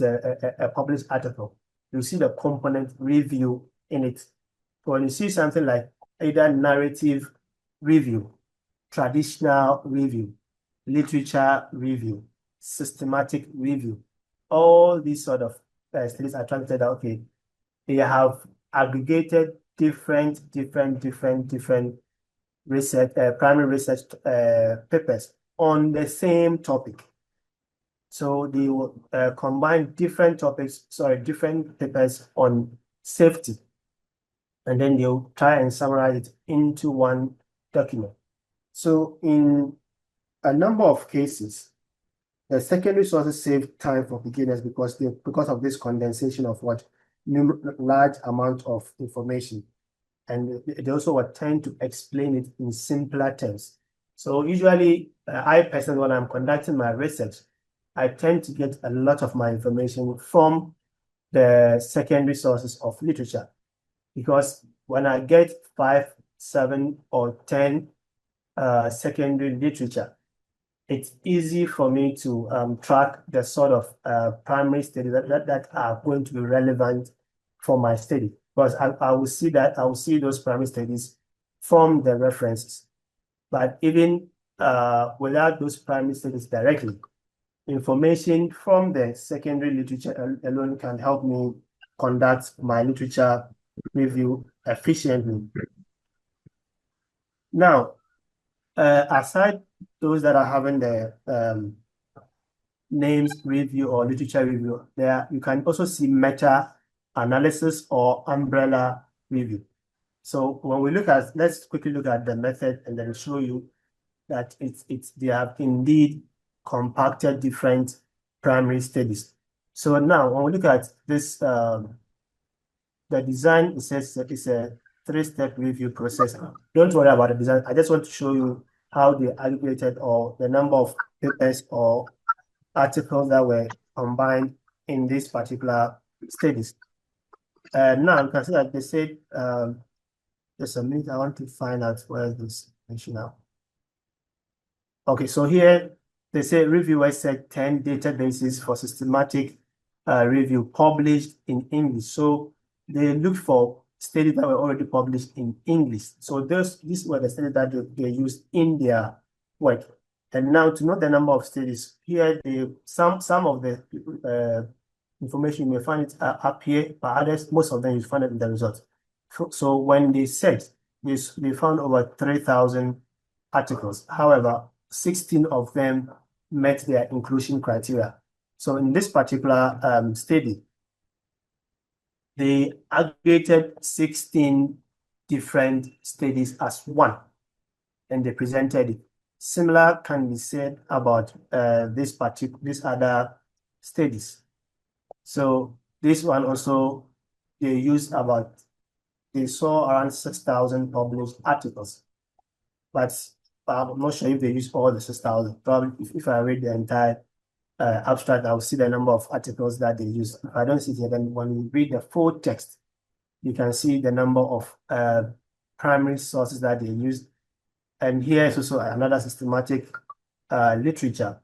a published article, you see the component review in it. So when you see something like either narrative review, traditional review, literature review, systematic review, all these sort of studies are trying to say that, okay, they have aggregated different research, primary research papers on the same topic. So they will combine different papers on safety, and then they'll try and summarize it into one document. So in a number of cases, the secondary sources save time for beginners because of this condensation of large amount of information. And they also tend to explain it in simpler terms. So usually, I personally, when I'm conducting my research, I tend to get a lot of my information from the secondary sources of literature. Because when I get 5, 7, or 10 secondary literature, it's easy for me to track the sort of primary studies that are going to be relevant for my study. Because I will see those primary studies from the references. But even without those primary studies directly, information from the secondary literature alone can help me conduct my literature review efficiently. Now, aside those that are having the names review or literature review. There you can also see meta analysis or umbrella review. So when we look at, let's quickly look at the method and then show you that they have indeed compacted different primary studies. So now when we look at this, the design, it says it's a 3-step review process. Don't worry about the design. I just want to show you how they aggregated or the number of papers or articles that were combined in this particular studies. Now you can see that they said, just a minute, I want to find out where this information now. Okay, so here they say reviewers said 10 databases for systematic review published in English. So they looked for studies that were already published in English. So these were the studies that they used in their work. And now to know the number of studies, here some of the information you may find it up here, but others, most of them you find it in the results. So when they said this, they found over 3,000 articles. However, 16 of them met their inclusion criteria. So in this particular study, they aggregated 16 different studies as one, and they presented it. Similar can be said about this other studies. So this one also, they saw around 6,000 published articles, but I'm not sure if they use all the 6,000. Probably if I read the entire abstract, I'll see the number of articles that they use. If I don't see it, then when you read the full text, you can see the number of primary sources that they use. And here is also another systematic literature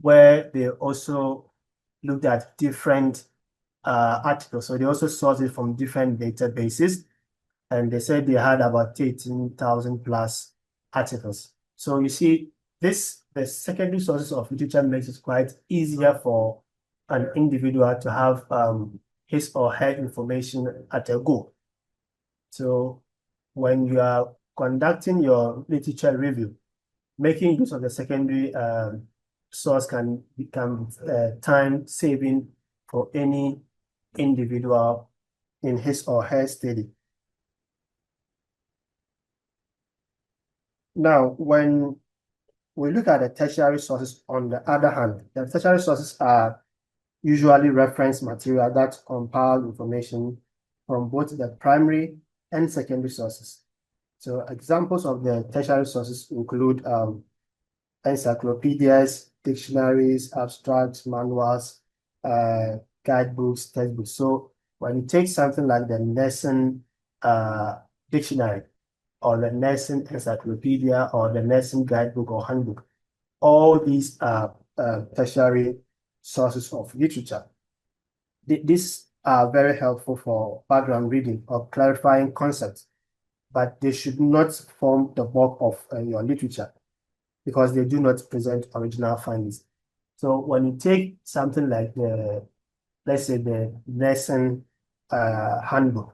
where they also looked at different articles. So they also sourced it from different databases, and they said they had about 18,000 plus articles. So you see, the secondary sources of literature makes it quite easier for an individual to have his or her information at a go. So when you are conducting your literature review, making use of the secondary source can become time saving for any individual in his or her study. Now, when we look at the tertiary sources, on the other hand, the tertiary sources are usually reference material that compile information from both the primary and secondary sources. So examples of the tertiary sources include encyclopedias, dictionaries, abstracts, manuals, guidebooks, textbooks. So when you take something like the nursing dictionary, or the nursing encyclopedia, or the nursing guidebook or handbook, all these are tertiary sources of literature. These are very helpful for background reading or clarifying concepts, but they should not form the bulk of your literature because they do not present original findings. So when you take something like let's say the nursing handbook,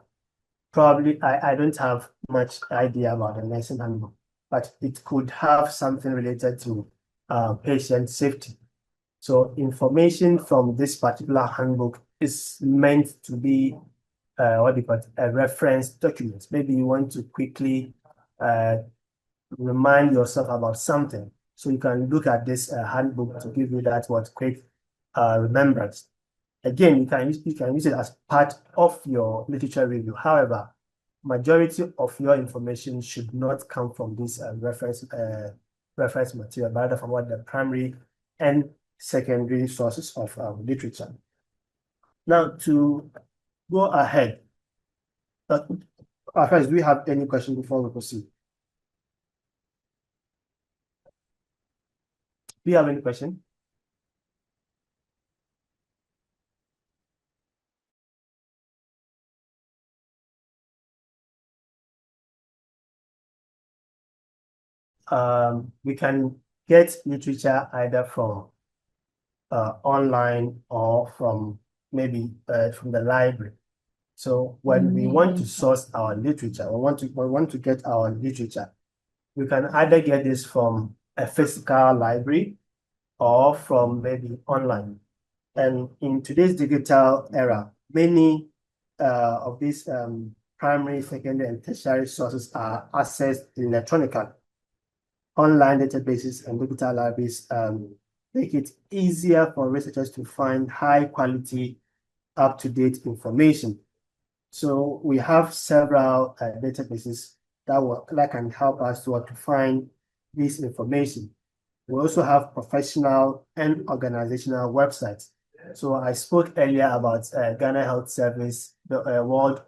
probably I don't have much idea about the nursing handbook, but it could have something related to patient safety. So information from this particular handbook is meant to be what do you call it, a reference document. Maybe you want to quickly remind yourself about something. So you can look at this handbook to give you that quick remembrance. Again, you can use it as part of your literature review. However, majority of your information should not come from this reference material, but rather from what the primary and secondary sources of literature. Now, to go ahead, first, do we have any questions before we proceed? Do you have any question? We can get literature either from online or from maybe from the library. So when we want to source our literature, we want to get our literature, we can either get this from a physical library, or from maybe online. And in today's digital era, many of these primary, secondary, and tertiary sources are accessed electronically. Online databases and digital libraries make it easier for researchers to find high quality, up-to-date information. So we have several databases that can help us to find this information. We also have professional and organizational websites. So I spoke earlier about Ghana Health Service, the World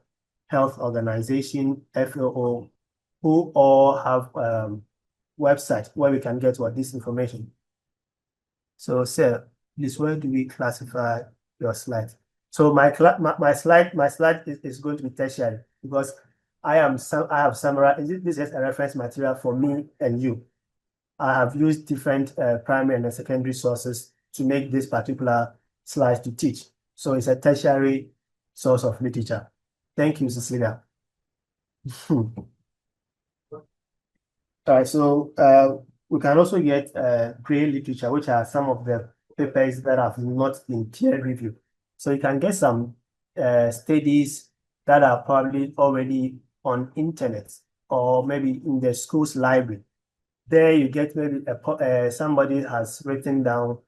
Health Organization, FAO, who all have websites where we can get this information. So, sir, please, where do we classify your slide? So my slide is going to be tertiary because I have summarized. This is a reference material for me and you. I have used different primary and secondary sources to make this particular slide to teach. So it's a tertiary source of literature. Thank you, Cecilia. All right, so we can also get gray literature, which are some of the papers that have not been peer reviewed. So you can get some studies that are probably already on internet or maybe in the school's library. There you get maybe somebody has written down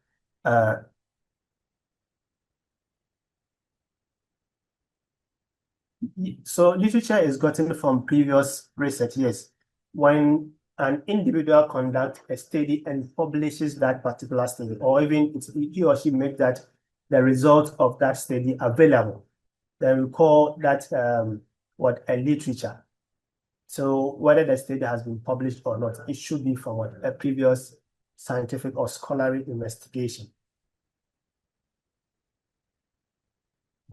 so literature is gotten from previous research, yes. When an individual conducts a study and publishes that particular study, or even he or she makes that the result of that study available, then we call that a literature. So whether the study has been published or not, it should be from a previous scientific or scholarly investigation.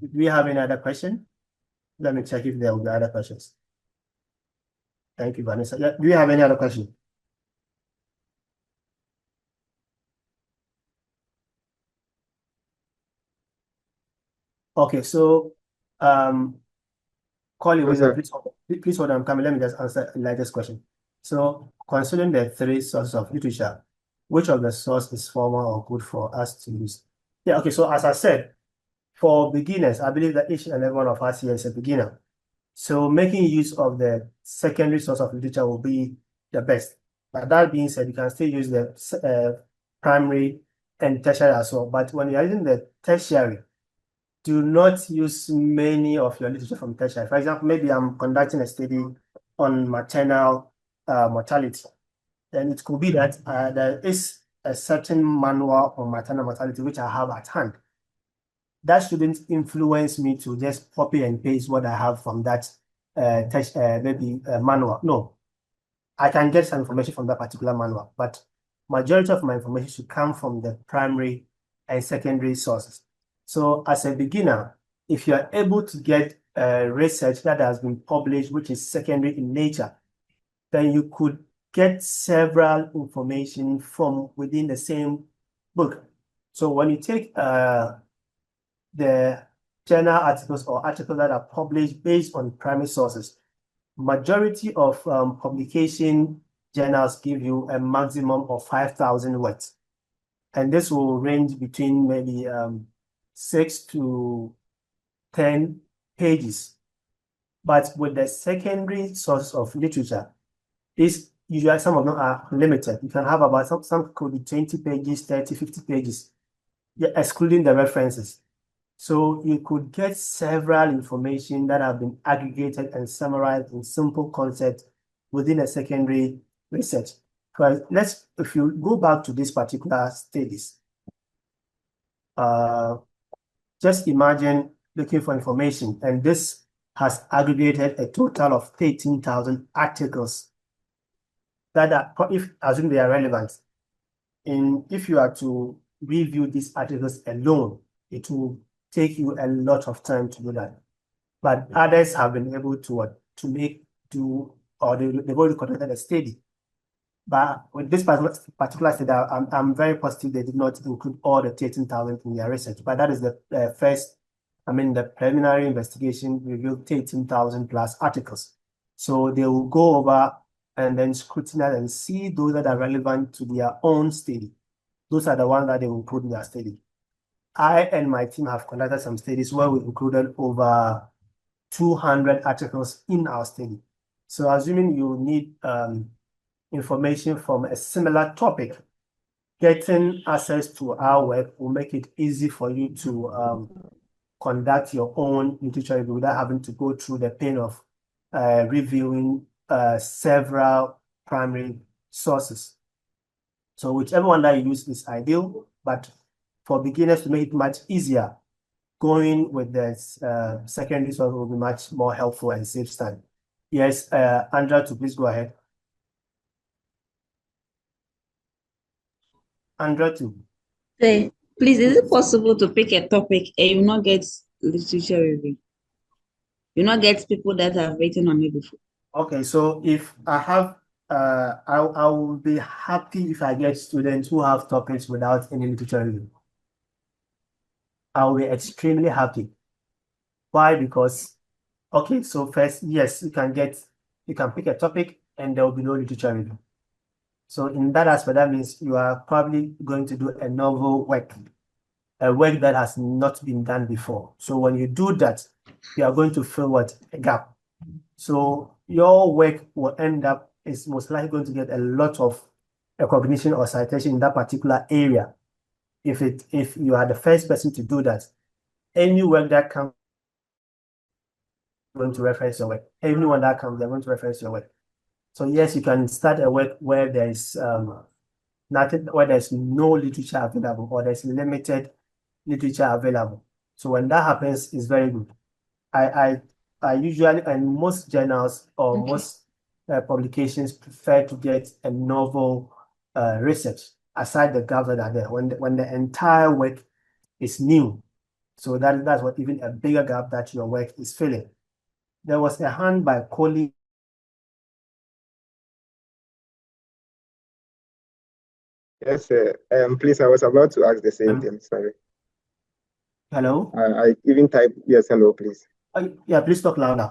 Do we have any other question? Let me check if there will be other questions. Thank you, Vanessa. Yeah, do you have any other question? Okay, so Colin, please hold on, Camille. Let me just answer Elijah's question. So, considering the three sources of literature, which of the source is formal or good for us to use? Yeah, okay, so as I said, for beginners, I believe that each and every one of us here is a beginner. So making use of the secondary source of literature will be the best. But that being said, you can still use the primary and tertiary as well. But when you're using the tertiary, do not use many of your literature from tertiary. For example, maybe I'm conducting a study on maternal mortality. Then it could be that there is a certain manual on maternal mortality which I have at hand. That shouldn't influence me to just copy and paste what I have from that manual. No, I can get some information from that particular manual, but majority of my information should come from the primary and secondary sources. So as a beginner, if you are able to get research that has been published, which is secondary in nature, then you could get several information from within the same book. So when you take the journal articles or articles that are published based on primary sources, majority of publication journals give you a maximum of 5,000 words. And this will range between maybe 6 to 10 pages. But with the secondary source of literature, usually some of them are limited. You can have about some could be 20 pages, 30, 50 pages, excluding the references. So you could get several information that have been aggregated and summarized in simple concepts within a secondary research. If you go back to these particular studies, just imagine looking for information, and this has aggregated a total of 13,000 articles that are, if assume they are relevant, and if you are to review these articles alone, it will take you a lot of time to do that. But others have been able they've already conducted a study. But with this particular study, I'm very positive they did not include all the 13,000 in their research. But that is the the preliminary investigation revealed 13,000 plus articles. So they will go over and then scrutinize and see those that are relevant to their own study. those are the ones that they will include in their study. I and my team have conducted some studies where we included over 200 articles in our study. So assuming you need information from a similar topic, getting access to our web will make it easy for you to conduct your own literature review without having to go through the pain of reviewing several primary sources. So whichever one that you use is ideal, but for beginners to make it much easier, going with the secondary source will be much more helpful and saves time. Yes, Andrea, please go ahead. Andrea, Say, please, is it possible to pick a topic and you not get literature review? You not get people that have written on it before. Okay, so if I have, I will be happy if I get students who have topics without any literature review. I will be extremely happy. Why? Because, okay, so first, yes, you can pick a topic and there will be no literature review. So in that aspect, that means you are probably going to do a novel work, a work that has not been done before. So when you do that, you are going to fill what? A gap. So your work will end up is most likely going to get a lot of recognition or citation in that particular area. If you are the first person to do that, any work that comes going to reference your work. Anyone that comes, they're going to reference your work. So yes, you can start a work where there's nothing, where there's no literature available or there's limited literature available. So when that happens, it's very good. I usually, and most journals or most publications prefer to get a novel research aside the gaps that are there when the entire work is new. So that's what even a bigger gap that your work is filling. There was a hand by Coley. Yes, sir. Please, I was about to ask the same thing. Sorry. Hello? I even typed, yes, hello, please. Yeah, please talk louder.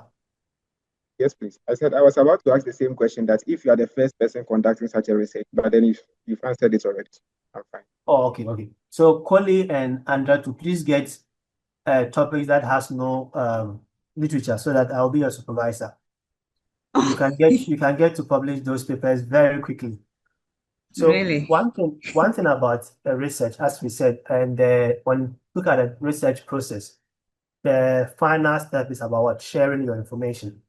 Yes, please. I said I was about to ask the same question, that if you are the first person conducting such a research, but then if you've answered it already, I'm fine. Oh, okay. So Coley and Andrea, to please get topics that has no literature so that I'll be your supervisor. You can get to publish those papers very quickly. So Really? one thing about research, as we said, and when you look at the research process, the final step is about what? Sharing your information.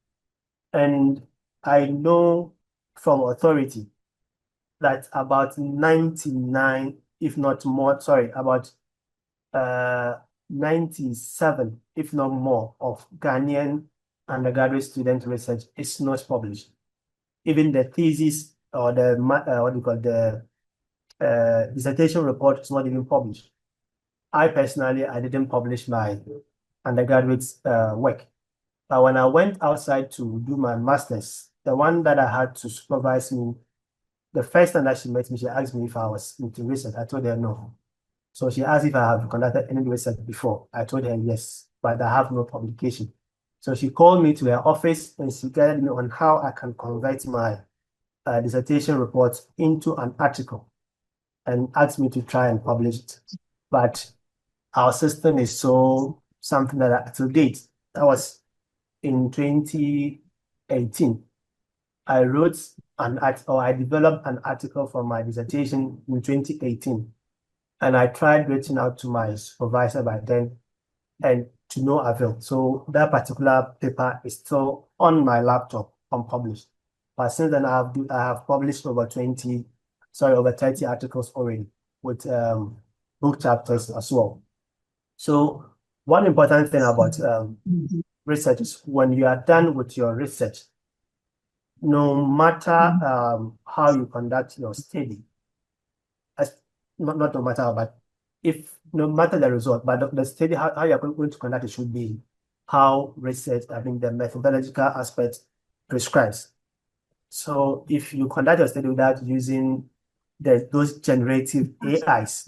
And I know from authority that about 99, if not more, sorry, about 97, if not more, of Ghanaian undergraduate student research is not published. Even the thesis or the what do you call the dissertation report is not even published. I personally, I didn't publish my undergraduate's work. But when I went outside to do my master's, the one that I had to supervise me, the first time that she met me, she asked me if I was into research. I told her no. So she asked if I have conducted any research before. I told her yes, but I have no publication. So she called me to her office and she guided me on how I can convert my dissertation report into an article and asked me to try and publish it. But our system is so something that to date, that was in 2018. I wrote I developed an article for my dissertation in 2018. And I tried reaching out to my supervisor by then and to no avail. So that particular paper is still on my laptop, unpublished. But since then, I have published over 30 articles already with book chapters as well. So one important thing about research is when you are done with your research, no matter how you conduct your study, not no matter how, but if no matter the result, but the study, how you're going to conduct it should be how research, the methodological aspect prescribes. So if you conduct your study without using those generative AIs,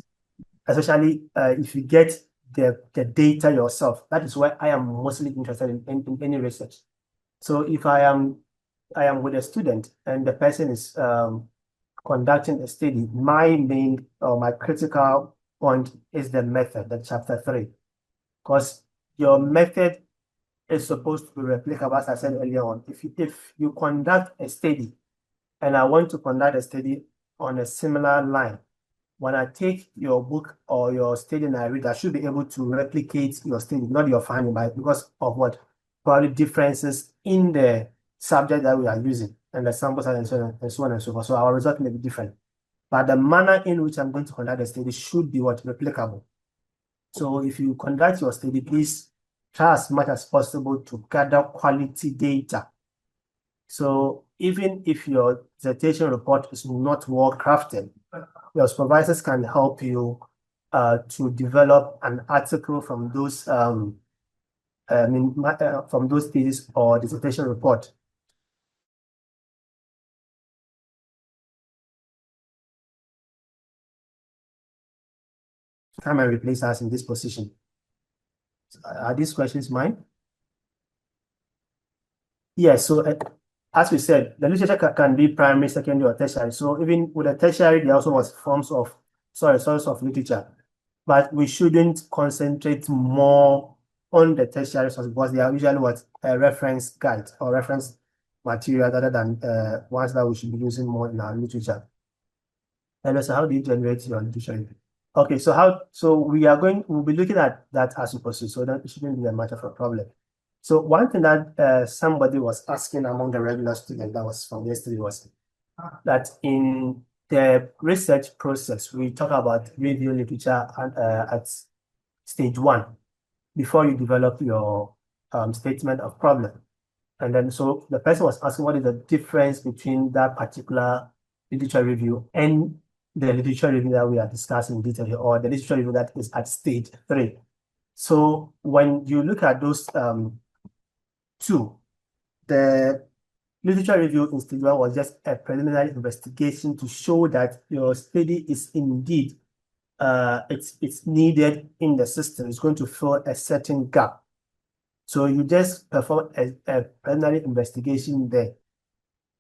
especially if you get the data yourself, that is why I am mostly interested in any research. So if I am with a student and the person is conducting a study, my main or my critical point is the method, the chapter 3, because your method is supposed to be replicable, as I said earlier on. If you conduct a study, and I want to conduct a study on a similar line, when I take your book or your study and I read, I should be able to replicate your study, not your finding, because of what? Probably differences in the subject that we are using and the sample size and so on and so on and so forth. So our result may be different. But the manner in which I'm going to conduct the study should be what? Replicable. So if you conduct your study, please try as much as possible to gather quality data. So even if your dissertation report is not well crafted, your supervisors can help you to develop an article from those from those thesis or dissertation report. Come and replace us in this position. Are these questions mine? Yes, so as we said, the literature can be primary, secondary, or tertiary. So even with a tertiary, there also was source of literature. But we shouldn't concentrate more on the tertiary source because they are usually what a reference guide or reference material rather than ones that we should be using more in our literature. And also, how do you generate your literature? Okay, so we'll be looking at that as we proceed, so that it shouldn't be a much of a problem. So one thing that somebody was asking among the regular students that was from yesterday was that in the research process, we talk about review literature at stage 1 before you develop your statement of problem. And then so the person was asking what is the difference between that particular literature review and the literature review that we are discussing in detail here, or the literature review that is at stage 3. So when you look at those two, the literature review in stage 1 was just a preliminary investigation to show that your study is indeed it's needed in the system. It's going to fill a certain gap. So you just perform a preliminary investigation there.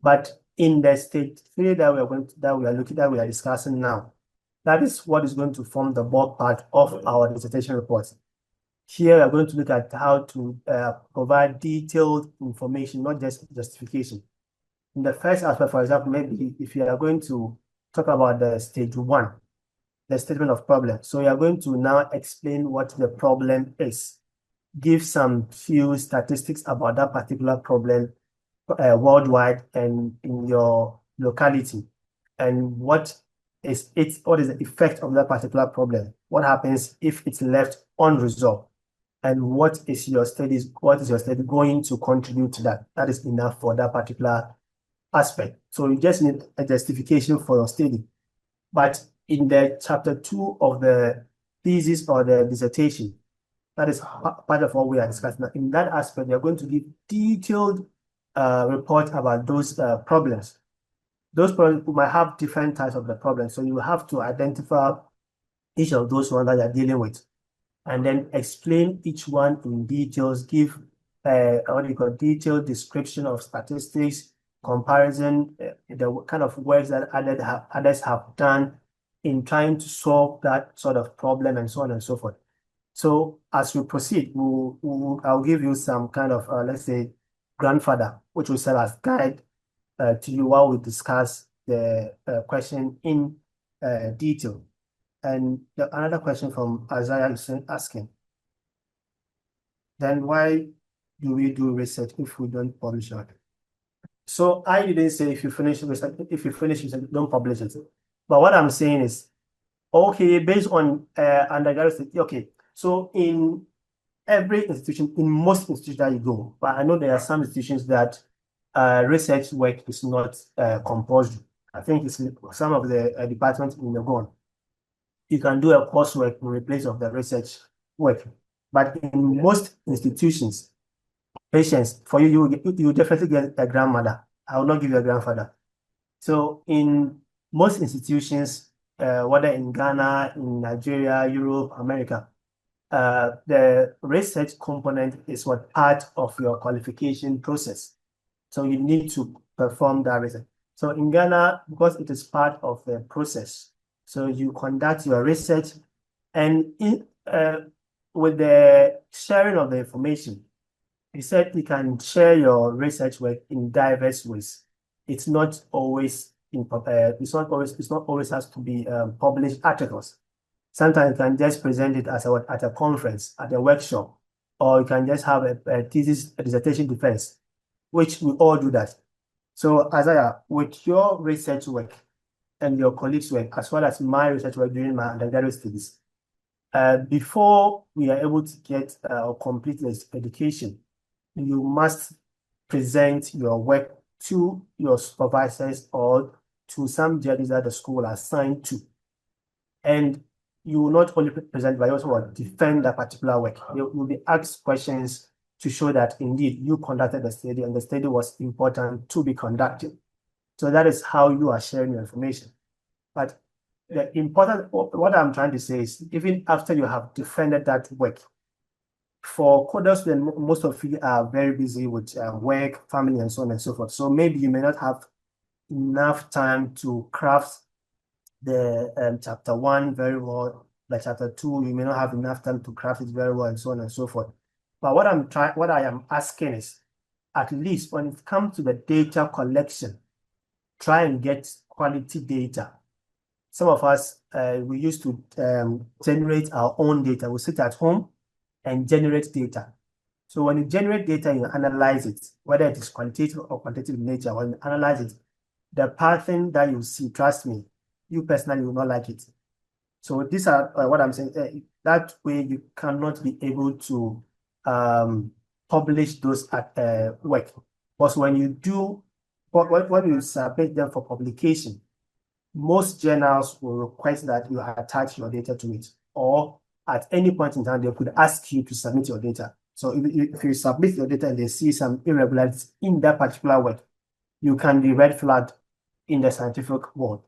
But in the stage 3 that we are discussing now, that is what is going to form the bulk part of our dissertation report. Here, we are going to look at how to provide detailed information, not just justification. In the first aspect, for example, maybe if you are going to talk about the stage 1, the statement of problem. So you are going to now explain what the problem is. Give some few statistics about that particular problem worldwide and in your locality, and what is the effect of that particular problem? What happens if it's left unresolved? And what is your study going to contribute to that? That is enough for that particular aspect. So you just need a justification for your study. But in the chapter 2 of the thesis or the dissertation, that is part of what we are discussing. In that aspect, we are going to give detailed report about those problems. Those problems might have different types of the problems, so you have to identify each of those ones that you're dealing with, and then explain each one in details. Give detailed description of statistics, comparison, the kind of works that others have done in trying to solve that sort of problem, and so on and so forth. So as we proceed, I'll give you some kind of, let's say, grandfather, which will serve as guide to you while we discuss the question in detail. And another question from Isaiah is asking, then why do we do research if we don't publish it? So I didn't say if you finish research, don't publish it. But what I'm saying is, okay, based on undergraduate, okay, so in every institution, in most institutions that you go, but I know there are some institutions that research work is not compulsory. I think it's some of the departments in the GON. You can do a coursework in replace of the research work. But in most institutions, patients, for you definitely get a grandmother. I will not give you a grandfather. So in most institutions, whether in Ghana, in Nigeria, Europe, America, the research component is what part of your qualification process. So you need to perform that research. So in Ghana, because it is part of the process, so you conduct your research, and with the sharing of the information, you said you can share your research work in diverse ways. It's not always it's not always has to be published articles. Sometimes you can just present it as at a conference, at a workshop, or you can just have a thesis, a dissertation defense, which we all do that. So Isaiah, with your research work and your colleagues' work, as well as my research work during my undergraduate studies, before we are able to get or complete this education, you must present your work to your supervisors or to some judges that the school assigned to. And you will not only present, but you also will defend that particular work. You will be asked questions to show that indeed you conducted the study and the study was important to be conducted. So that is how you are sharing your information. But the important, what I'm trying to say is, even after you have defended that work, for coders, most of you are very busy with work, family, and so on and so forth. So maybe you may not have enough time to craft the chapter 1 very well. Like chapter 2, you may not have enough time to craft it very well, and so on and so forth. But what I am asking is, at least when it comes to the data collection, try and get quality data. Some of us, we used to generate our own data. We sit at home and generate data. So when you generate data, you analyze it, whether it is quantitative or quantitative in nature. When you analyze it, the pattern that you see, trust me, you personally will not like it. So these are what I'm saying. That way you cannot be able to publish those at work. Because when you do, when you submit them for publication, most journals will request that you attach your data to it, or at any point in time, they could ask you to submit your data. So if you submit your data and they see some irregularities in that particular work, you can be red flagged in the scientific world.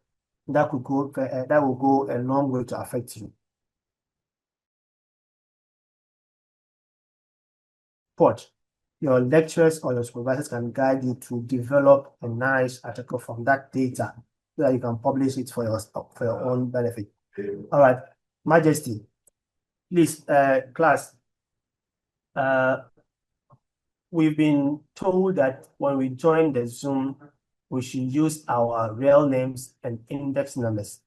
That will go a long way to affect you. But your lecturers or your supervisors can guide you to develop a nice article from that data so that you can publish it for your own benefit. All right, Majesty, please, class. We've been told that when we join the Zoom, we should use our real names and index numbers.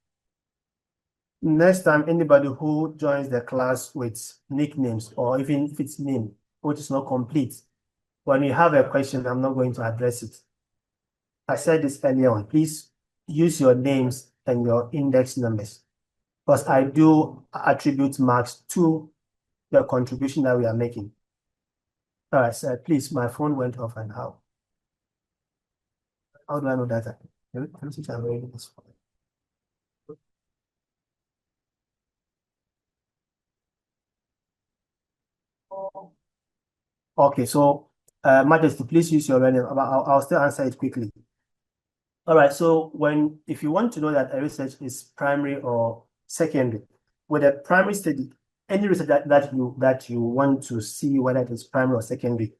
Next time, anybody who joins the class with nicknames, or even if it's name, which is not complete, when you have a question, I'm not going to address it. I said this earlier on. Please use your names and your index numbers, because I do attribute marks to the contribution that we are making. All right, so please, my phone went off, and how? How do I know that? Let me see if I'm reading this. Okay, so Majesty, please use your name. I'll still answer it quickly. All right, so if you want to know that a research is primary or secondary, with a primary study, any research that you want to see whether it is primary or secondary,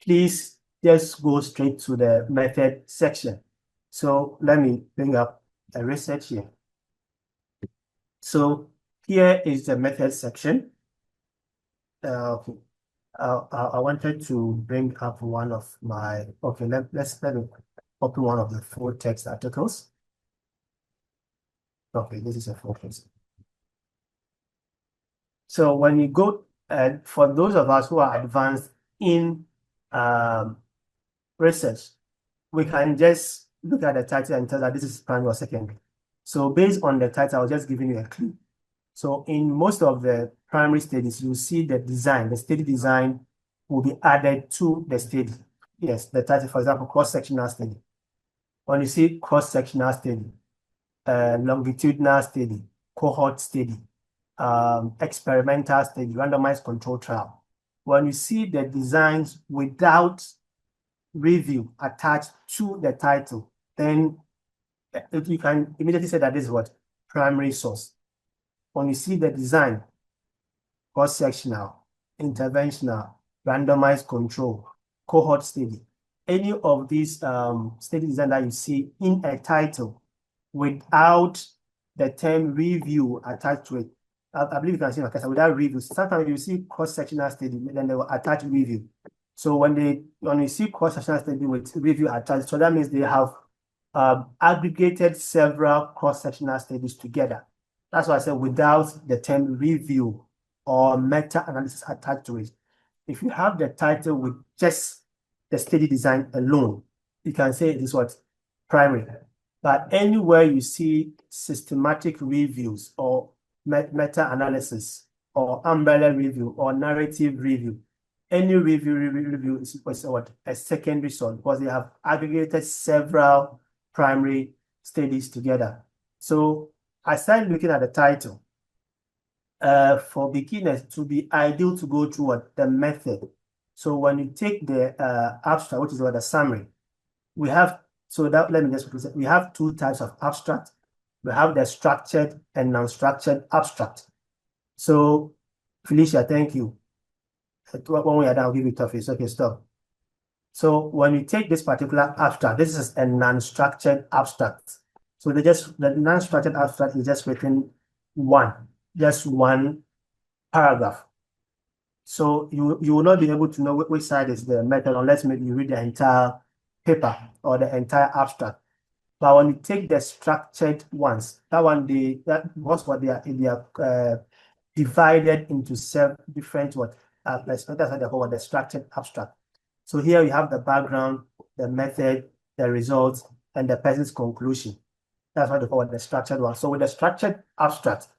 please just go straight to the method section. So let me bring up a research here. So here is the method section. Okay. I wanted to bring up one of my, okay, let me open one of the full text articles. Okay, this is a full text. So when you go, for those of us who are advanced in research, we can just look at the title and tell that this is primary or secondary. So based on the title, I was just giving you a clue. So in most of the primary studies, you see the design, the study design will be added to the study. Yes, the title, for example, cross-sectional study. When you see cross-sectional study, longitudinal study, cohort study, experimental study, randomized control trial. When you see the designs without review attached to the title, then you can immediately say that this is what? Primary source. When you see the design, cross-sectional, interventional, randomized control, cohort study, any of these study design that you see in a title without the term review attached to it. I believe you can see my case without review. Sometimes you see cross-sectional study, then they will attach review. So when you see cross-sectional study with review attached, so that means they have aggregated several cross-sectional studies together. That's why I said without the term review or meta-analysis attached to it. If you have the title with just the study design alone, you can say it is what? Primary. But anywhere you see systematic reviews or meta-analysis or umbrella review or narrative review, any review is what? A secondary source, because they have aggregated several primary studies together. So I started looking at the title. For beginners, to be ideal to go through what? The method. So when you take the abstract, which is what? The summary, we have, so that, let me just present, we have two types of abstract. We have the structured and non-structured abstract. So Felicia, thank you. When we are done, I'll give you tough. Okay, stop. So when you take this particular abstract, this is a non-structured abstract. So the non-structured abstract is just written just one paragraph. So you will not be able to know which side is the method unless maybe you read the entire paper or the entire abstract. But when you take the structured ones, that was what they are divided into several different that's what they call the structured abstract. So here you have the background, the method, the results, and the person's conclusion. That's what they call the structured one. So with the structured abstract,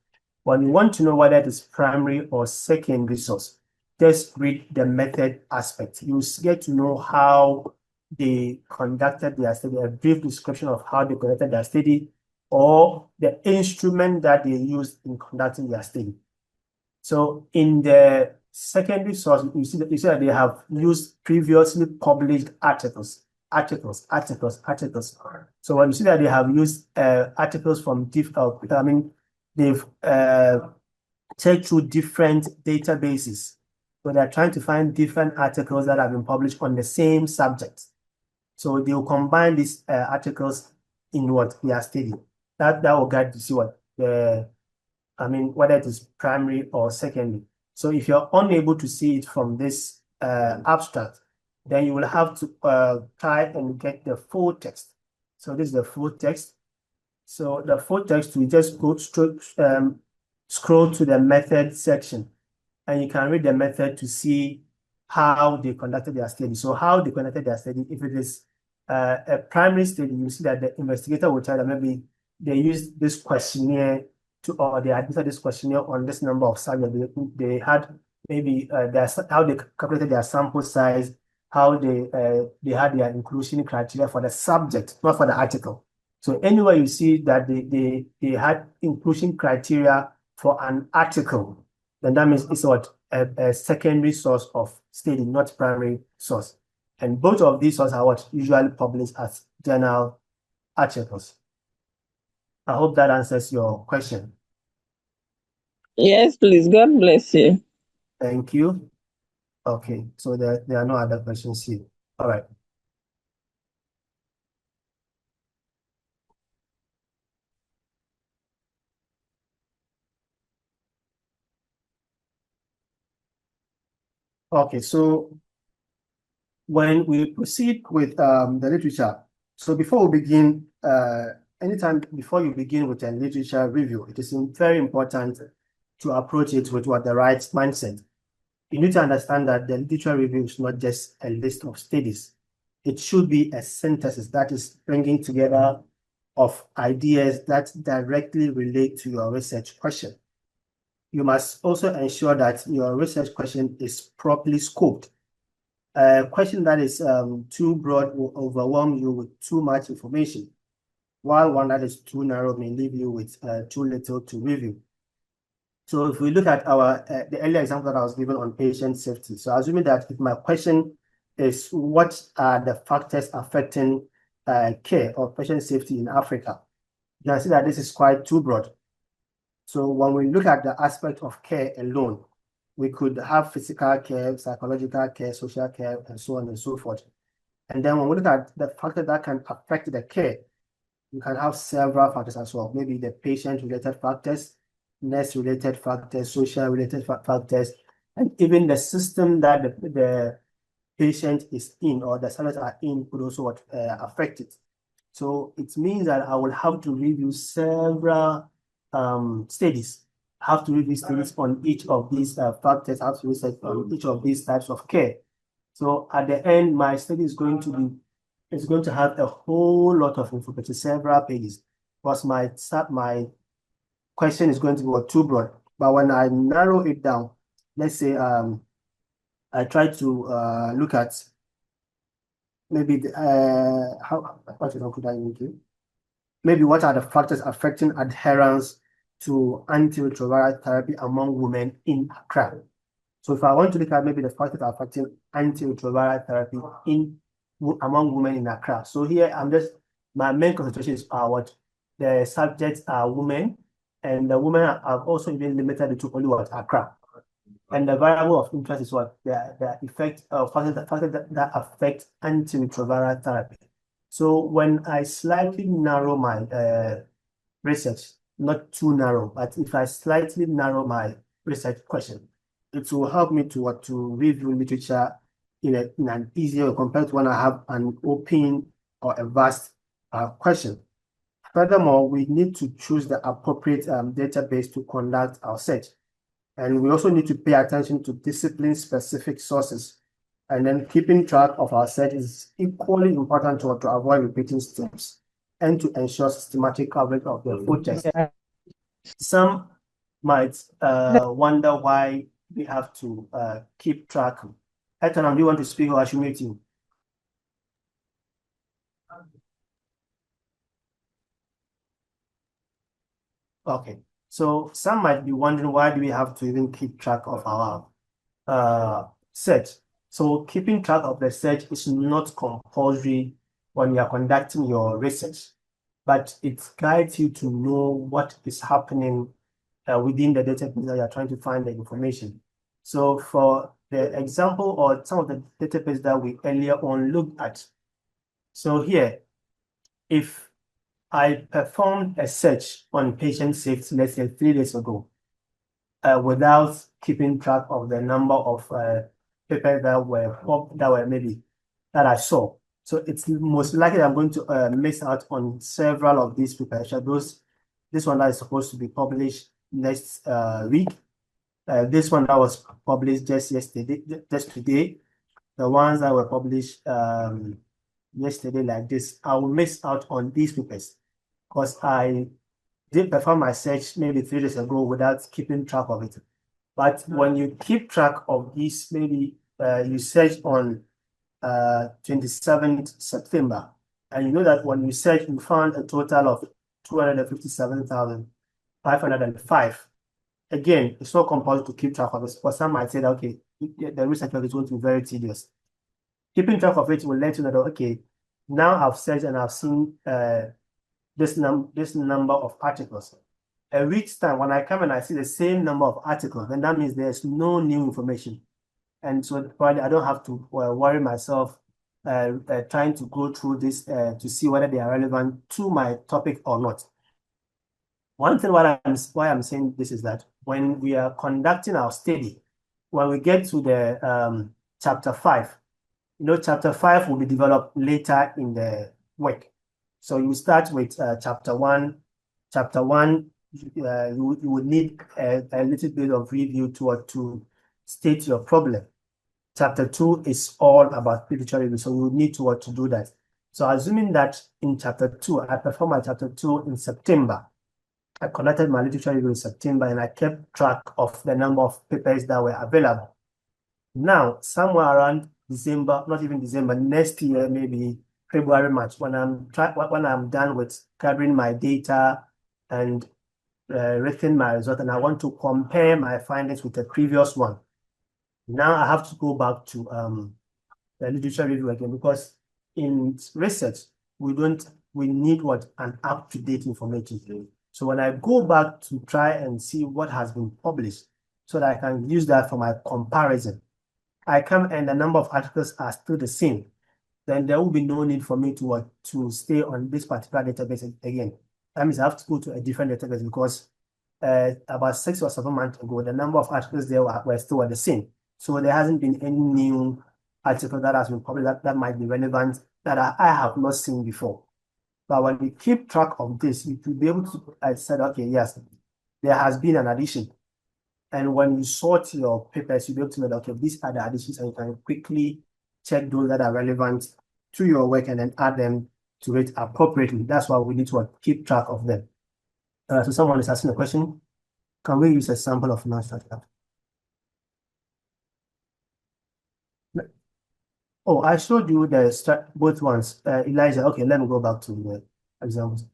when you want to know whether it is primary or secondary source, just read the method aspect. You get to know how they conducted their study, a brief description of how they conducted their study, or the instrument that they used in conducting their study. So in the secondary source, you see that they have used previously published articles. So when you see that they have used articles from they've checked through different databases. So they're trying to find different articles that have been published on the same subject. So they will combine these articles in what they are studying. That will guide to see what whether it is primary or secondary. So if you're unable to see it from this abstract, then you will have to try and get the full text. So this is the full text. So the full text, we just go scroll to the method section, and you can read the method to see how they conducted their study. So how they conducted their study, if it is a primary study, you see that the investigator will tell them maybe they used this questionnaire or they answered this questionnaire on this number of subjects. They had maybe how they calculated their sample size, how they had their inclusion criteria for the subject, not for the article. So anywhere you see that they had inclusion criteria for an article, then that means it's what a secondary source of study, not primary source. And both of these sources are what usually published as journal articles. I hope that answers your question. Yes, please. God bless you. Thank you. Okay, so there are no other questions here. All right. Okay, so when we proceed with the literature, so before we begin, anytime before you begin with a literature review, it is very important to approach it with the right mindset. You need to understand that the literature review is not just a list of studies. It should be a synthesis that is bringing together of ideas that directly relate to your research question. You must also ensure that your research question is properly scoped. A question that is too broad will overwhelm you with too much information, while one that is too narrow may leave you with too little to review. So if we look at the earlier example that I was given on patient safety, so assuming that if my question is what are the factors affecting care or patient safety in Africa, you can see that this is quite too broad. So when we look at the aspect of care alone, we could have physical care, psychological care, social care, and so on and so forth. And then when we look at the factors that can affect the care, you can have several factors as well. Maybe the patient-related factors, nurse-related factors, social-related factors, and even the system that the patient is in or the service are in could also affect it. So it means that I will have to review several studies. I have to review studies on each of these factors. I have to research on each of these types of care. So at the end, my study is going to have a whole lot of information, several pages, because my question is going to be too broad. But when I narrow it down, let's say I try to look at maybe maybe what are the factors affecting adherence to antiretroviral therapy among women in Accra. So if I want to look at maybe the factors affecting antiretroviral therapy among women in Accra. So here my main concentration is what the subjects are women, and the women have also been limited to only what Accra. And the variable of interest is what the effect of factors that affect antiretroviral therapy. So when I slightly narrow my research, not too narrow, but if I slightly narrow my research question, it will help me to review literature in an easier way compared to when I have an open or a vast question. Furthermore, we need to choose the appropriate database to conduct our search. And we also need to pay attention to discipline-specific sources. And then keeping track of our search is equally important to avoid repeating steps and to ensure systematic coverage of the full text. Some might wonder why we have to keep track. Etanam, do you want to speak or I should mute you? Okay, so some might be wondering why do we have to even keep track of our search. So keeping track of the search is not compulsory when you are conducting your research, but it guides you to know what is happening within the database that you are trying to find the information. So for the example or some of the database that we earlier on looked at, so here, if I performed a search on patient safety, let's say 3 days ago, without keeping track of the number of papers that I saw. So it's most likely I'm going to miss out on several of these papers. This one that is supposed to be published next week. This one that was published just today. The ones that were published yesterday like this, I will miss out on these papers because I did perform my search maybe 3 days ago without keeping track of it. But when you keep track of these, maybe you search on 27th September, and you know that when you search, you found a total of 257,505. Again, it's not compulsory to keep track of this, but some might say that, okay, the research is going to be very tedious. Keeping track of it will let you know that, okay, now I've searched and I've seen this number of articles. Each time when I come and I see the same number of articles, then that means there's no new information. And so probably I don't have to worry myself trying to go through this to see whether they are relevant to my topic or not. One thing why I'm saying this is that when we are conducting our study, when we get to the chapter 5, chapter 5 will be developed later in the work. So you start with chapter 1. Chapter 1, you would need a little bit of review to state your problem. Chapter 2 is all about literature review, so you would need to do that. So assuming that in chapter 2, I performed my chapter 2 in September, I conducted my literature review in September, and I kept track of the number of papers that were available. Now, somewhere around December, not even December, next year, maybe February, March, when I'm done with gathering my data and written my result, and I want to compare my findings with the previous one. Now I have to go back to the literature review again, because in research, we need an up-to-date information. So when I go back to try and see what has been published, so that I can use that for my comparison, I come and the number of articles are still the same. then there will be no need for me to stay on this particular database again. That means I have to go to a different database because about 6 or 7 months ago, the number of articles there were still the same. So there hasn't been any new article that has been published that might be relevant that I have not seen before. But when we keep track of this, you will be able to, I said, okay, yes, there has been an addition. And when you sort your papers, you'll be able to know that, okay, these are the additions, and you can quickly check those that are relevant to your work and then add them to it appropriately. That's why we need to keep track of them. So someone is asking a question. Can we use a sample of non-structured? Oh, I showed you both ones. Elijah, okay, let me go back to the examples.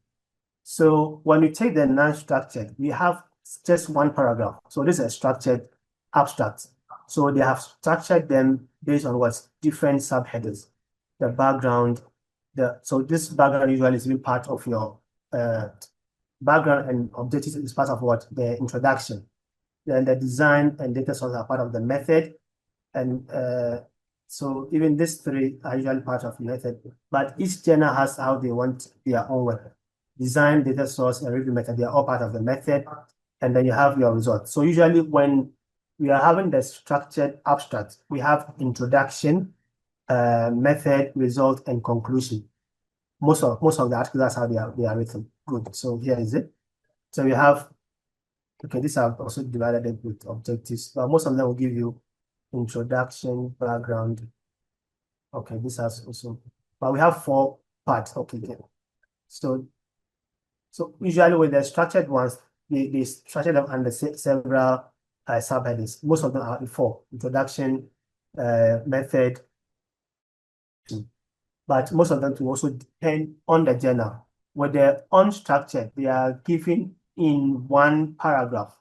So when we take the non-structured, we have just one paragraph. So this is a structured abstract. So they have structured them based on what's different subheaders. The background, so this background usually is really part of your background, and objectives is part of what? The introduction. Then the design and data source are part of the method. And so even these three are usually part of the method, but each journal has how they want their own work. Design, data source, and review method, they are all part of the method. And then you have your results. So usually when we are having the structured abstract, we have introduction, method, result, and conclusion. Most of the articles, that's how they are written. Good. So here is it. So we have, okay, these are also divided with objectives, but most of them will give you introduction, background. Okay, this has also, but we have 4 parts. Okay, good. So usually with the structured ones, they structure them under several subheadings. Most of them are 4: introduction, method, but most of them will also depend on the journal. With the unstructured, they are given in one paragraph.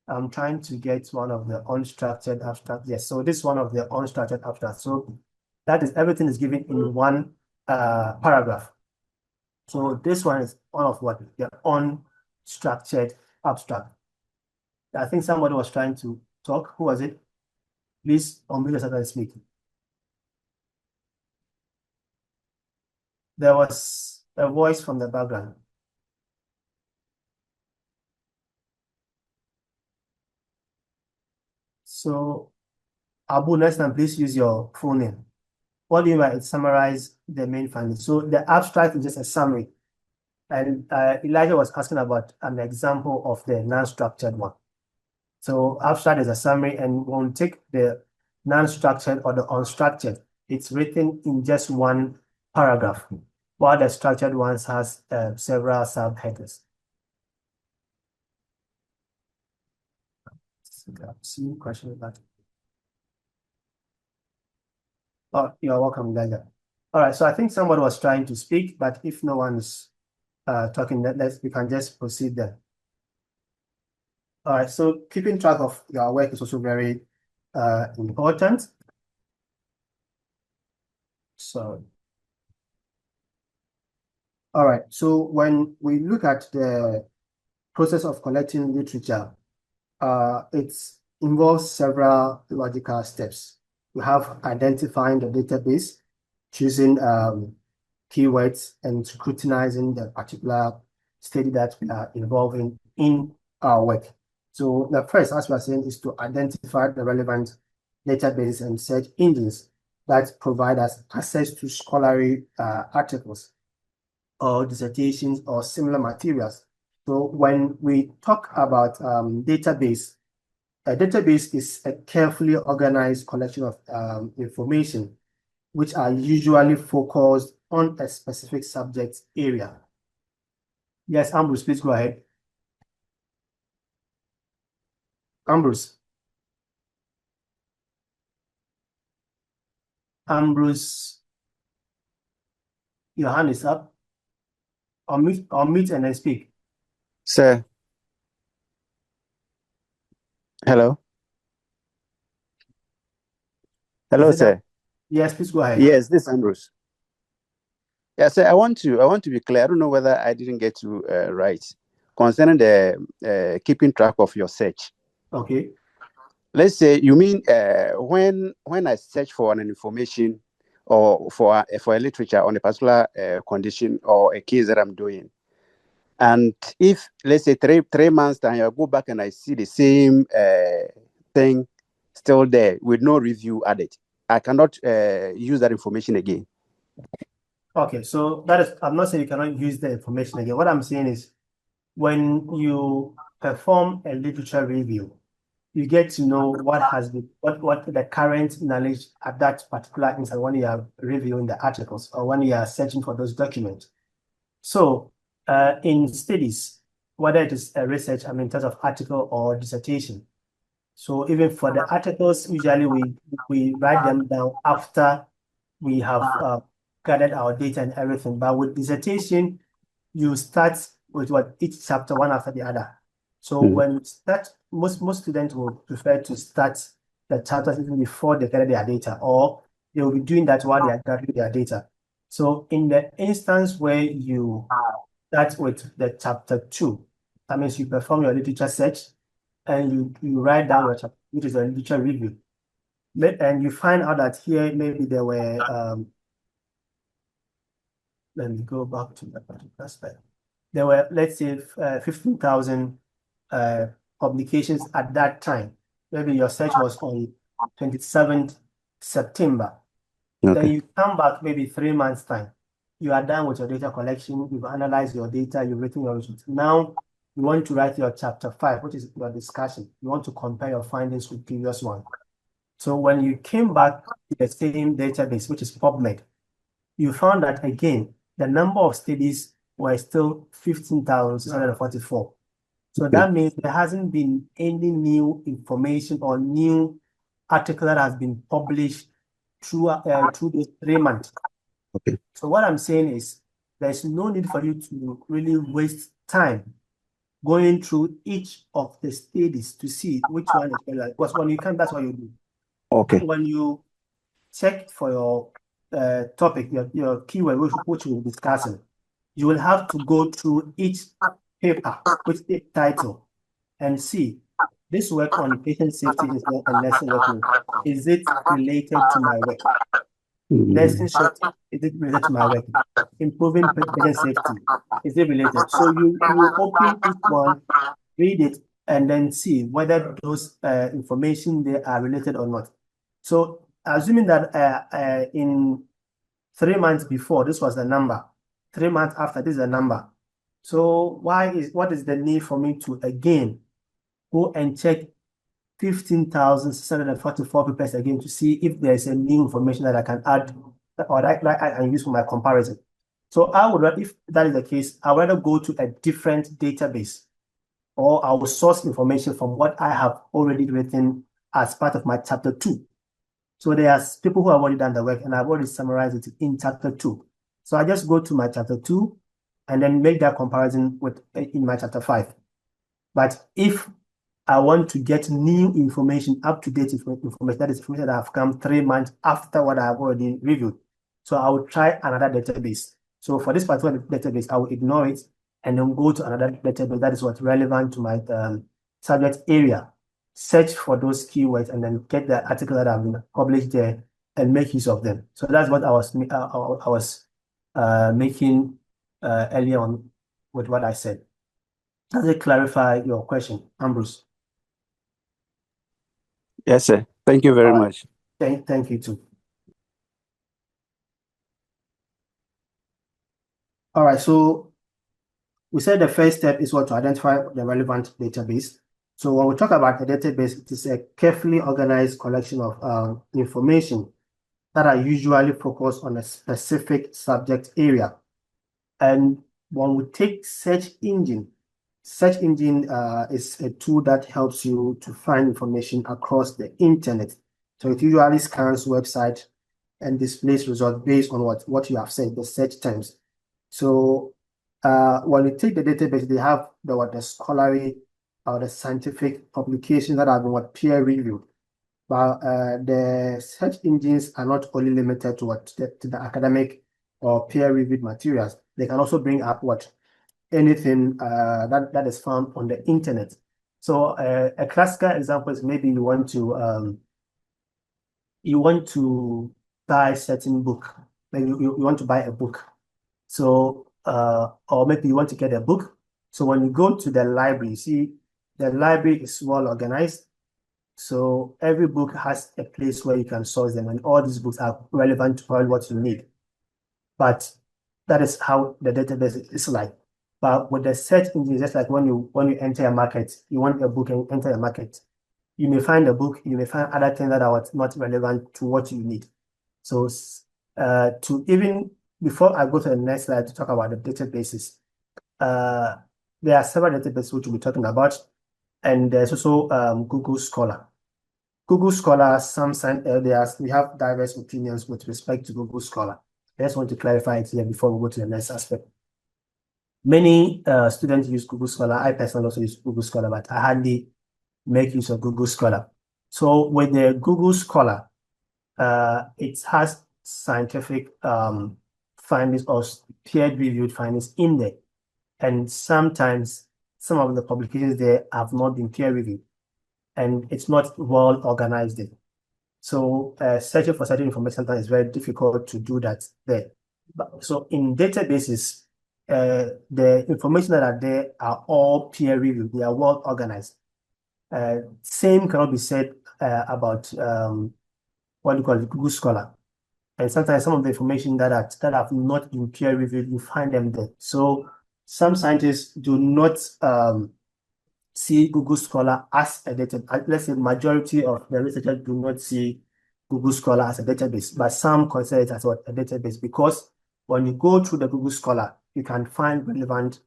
I'm trying to get one of the unstructured abstract. Yes, so this is one of the unstructured abstract. So that is, everything is given in one paragraph. So this one is one of what? The unstructured abstract. I think somebody was trying to talk. Who was it? Please unmute yourself and speak. There was a voice from the background. So Abu, next time, please use your full name. What do you mean by it? Summarize the main findings? So the abstract is just a summary. And Elijah was asking about an example of the non-structured one. So abstract is a summary, and when we take the non-structured or the unstructured, it's written in just one paragraph, while the structured ones has several subheaders. See question about it. Oh, you're welcome, Elijah. All right, so I think somebody was trying to speak, but if no one's talking, we can just proceed then. All right, so keeping track of your work is also very important. So, all right, so when we look at the process of collecting literature, it involves several logical steps. We have identifying the database, choosing keywords, and scrutinizing the particular study that we are involving in our work. So the first, as we are saying, is to identify the relevant databases and search engines that provide us access to scholarly articles or dissertations or similar materials. So when we talk about database, a database is a carefully organized collection of information which are usually focused on a specific subject area. Yes, Ambrose, please go ahead. Ambrose. Ambrose, your hand is up. Unmute and then speak. Sir. Hello. Hello, sir. Yes, please go ahead. Yes, this is Nurs. Yeah, sir, I want to be clear. I don't know whether I didn't get you right concerning the keeping track of your search. Okay. Let's say you mean when I search for an information or for a literature on a particular condition or a case that I'm doing. And if, let's say, three months time, I go back and I see the same thing still there with no review added, I cannot use that information again. Okay, so that is, I'm not saying you cannot use the information again. What I'm saying is, when you perform a literature review, you get to know what has been, what the current knowledge at that particular instance when you are reviewing the articles or when you are searching for those documents. So in studies, whether it is a research, I mean, in terms of article or dissertation. So even for the articles, usually we write them down after we have gathered our data and everything. But with dissertation, you start with what each chapter one after the other. So when you start, most students will prefer to start the chapters even before they gather their data, or they will be doing that while they are gathering their data. So in the instance where you start with the chapter 2, that means you perform your literature search and you write down your chapter, which is a literature review. And you find out that here maybe there were let me go back to that particular slide. There were, let's say, 15,000 publications at that time. Maybe your search was on 27th September. Okay. Then you come back maybe 3 months' time. You are done with your data collection. You've analyzed your data. You've written your results. Now you want to write your chapter 5, which is your discussion. You want to compare your findings with previous one. So when you came back to the same database, which is PubMed, you found that again, the number of studies were still 15,644. So that means there hasn't been any new information or new article that has been published through those 3 months. Okay. So what I'm saying is there's no need for you to really waste time going through each of the studies to see which one is better. Because when you can, that's what you do. Okay. When you check for your topic, your keyword, which we'll be discussing, you will have to go through each paper with the title and see this work on patient safety and nursing workload. Is it related to my work? Nursing shortage, is it related to my work? Improving patient safety, is it related? So you open each one, read it, and then see whether those information they are related or not. So assuming that in 3 months before, this was the number. 3 months after, this is the number. So what is the need for me to again go and check 15,644 papers again to see if there's a new information that I can add or that I can use for my comparison? So I would, if that is the case, I would rather go to a different database, or I will source information from what I have already written as part of my chapter 2. So there's people who have already done the work, and I've already summarized it in chapter 2. So I just go to my chapter 2 and then make that comparison with in my chapter 5. But if I want to get new information, up-to-date information, that is information that have come 3 months after what I have already reviewed, so I will try another database. So for this particular database, I will ignore it and then go to another database that is what's relevant to my subject area. Search for those keywords and then get the article that have been published there and make use of them. So that's what I was making earlier on with what I said. Does it clarify your question, Ambrose? Yes, sir. Thank you very much. Thank you too. All right, so we said the first step is what to identify the relevant database. So when we talk about a database, it is a carefully organized collection of information that are usually focused on a specific subject area. And when we take search engine is a tool that helps you to find information across the internet. So it usually scans website and displays results based on what you have said, the search terms. So when you take the database, they have the scholarly or the scientific publications that have been peer reviewed. But the search engines are not only limited to to the academic or peer reviewed materials. They can also bring up anything that is found on the internet. So a classical example is maybe you want to buy certain book. Maybe you want to buy a book. So, or maybe you want to get a book. So when you go to the library, you see the library is well organized. So every book has a place where you can source them, and all these books are relevant to what you need. But that is how the database is like. But with the search engine, just like when you enter a market, you want a book and you enter a market, you may find a book, you may find other things that are not relevant to what you need. So before I go to the next slide to talk about the databases, there are several databases which we'll be talking about, and there's also Google Scholar. Google Scholar, we have diverse opinions with respect to Google Scholar. I just want to clarify it here before we go to the next aspect. Many students use Google Scholar. I personally also use Google Scholar, but I hardly make use of Google Scholar. So with the Google Scholar, it has scientific findings or peer-reviewed findings in there. And sometimes some of the publications there have not been peer-reviewed, and it's not well organized there. So searching for certain information sometimes is very difficult to do that there. So in databases, the information that are there are all peer-reviewed. They are well organized. Same cannot be said about what you call Google Scholar. And sometimes some of the information that have not been peer-reviewed, you find them there. So some scientists do not see Google Scholar as a database. Let's say majority of the researchers do not see Google Scholar as a database, but some consider it as a database, because when you go through the Google Scholar, you can find relevant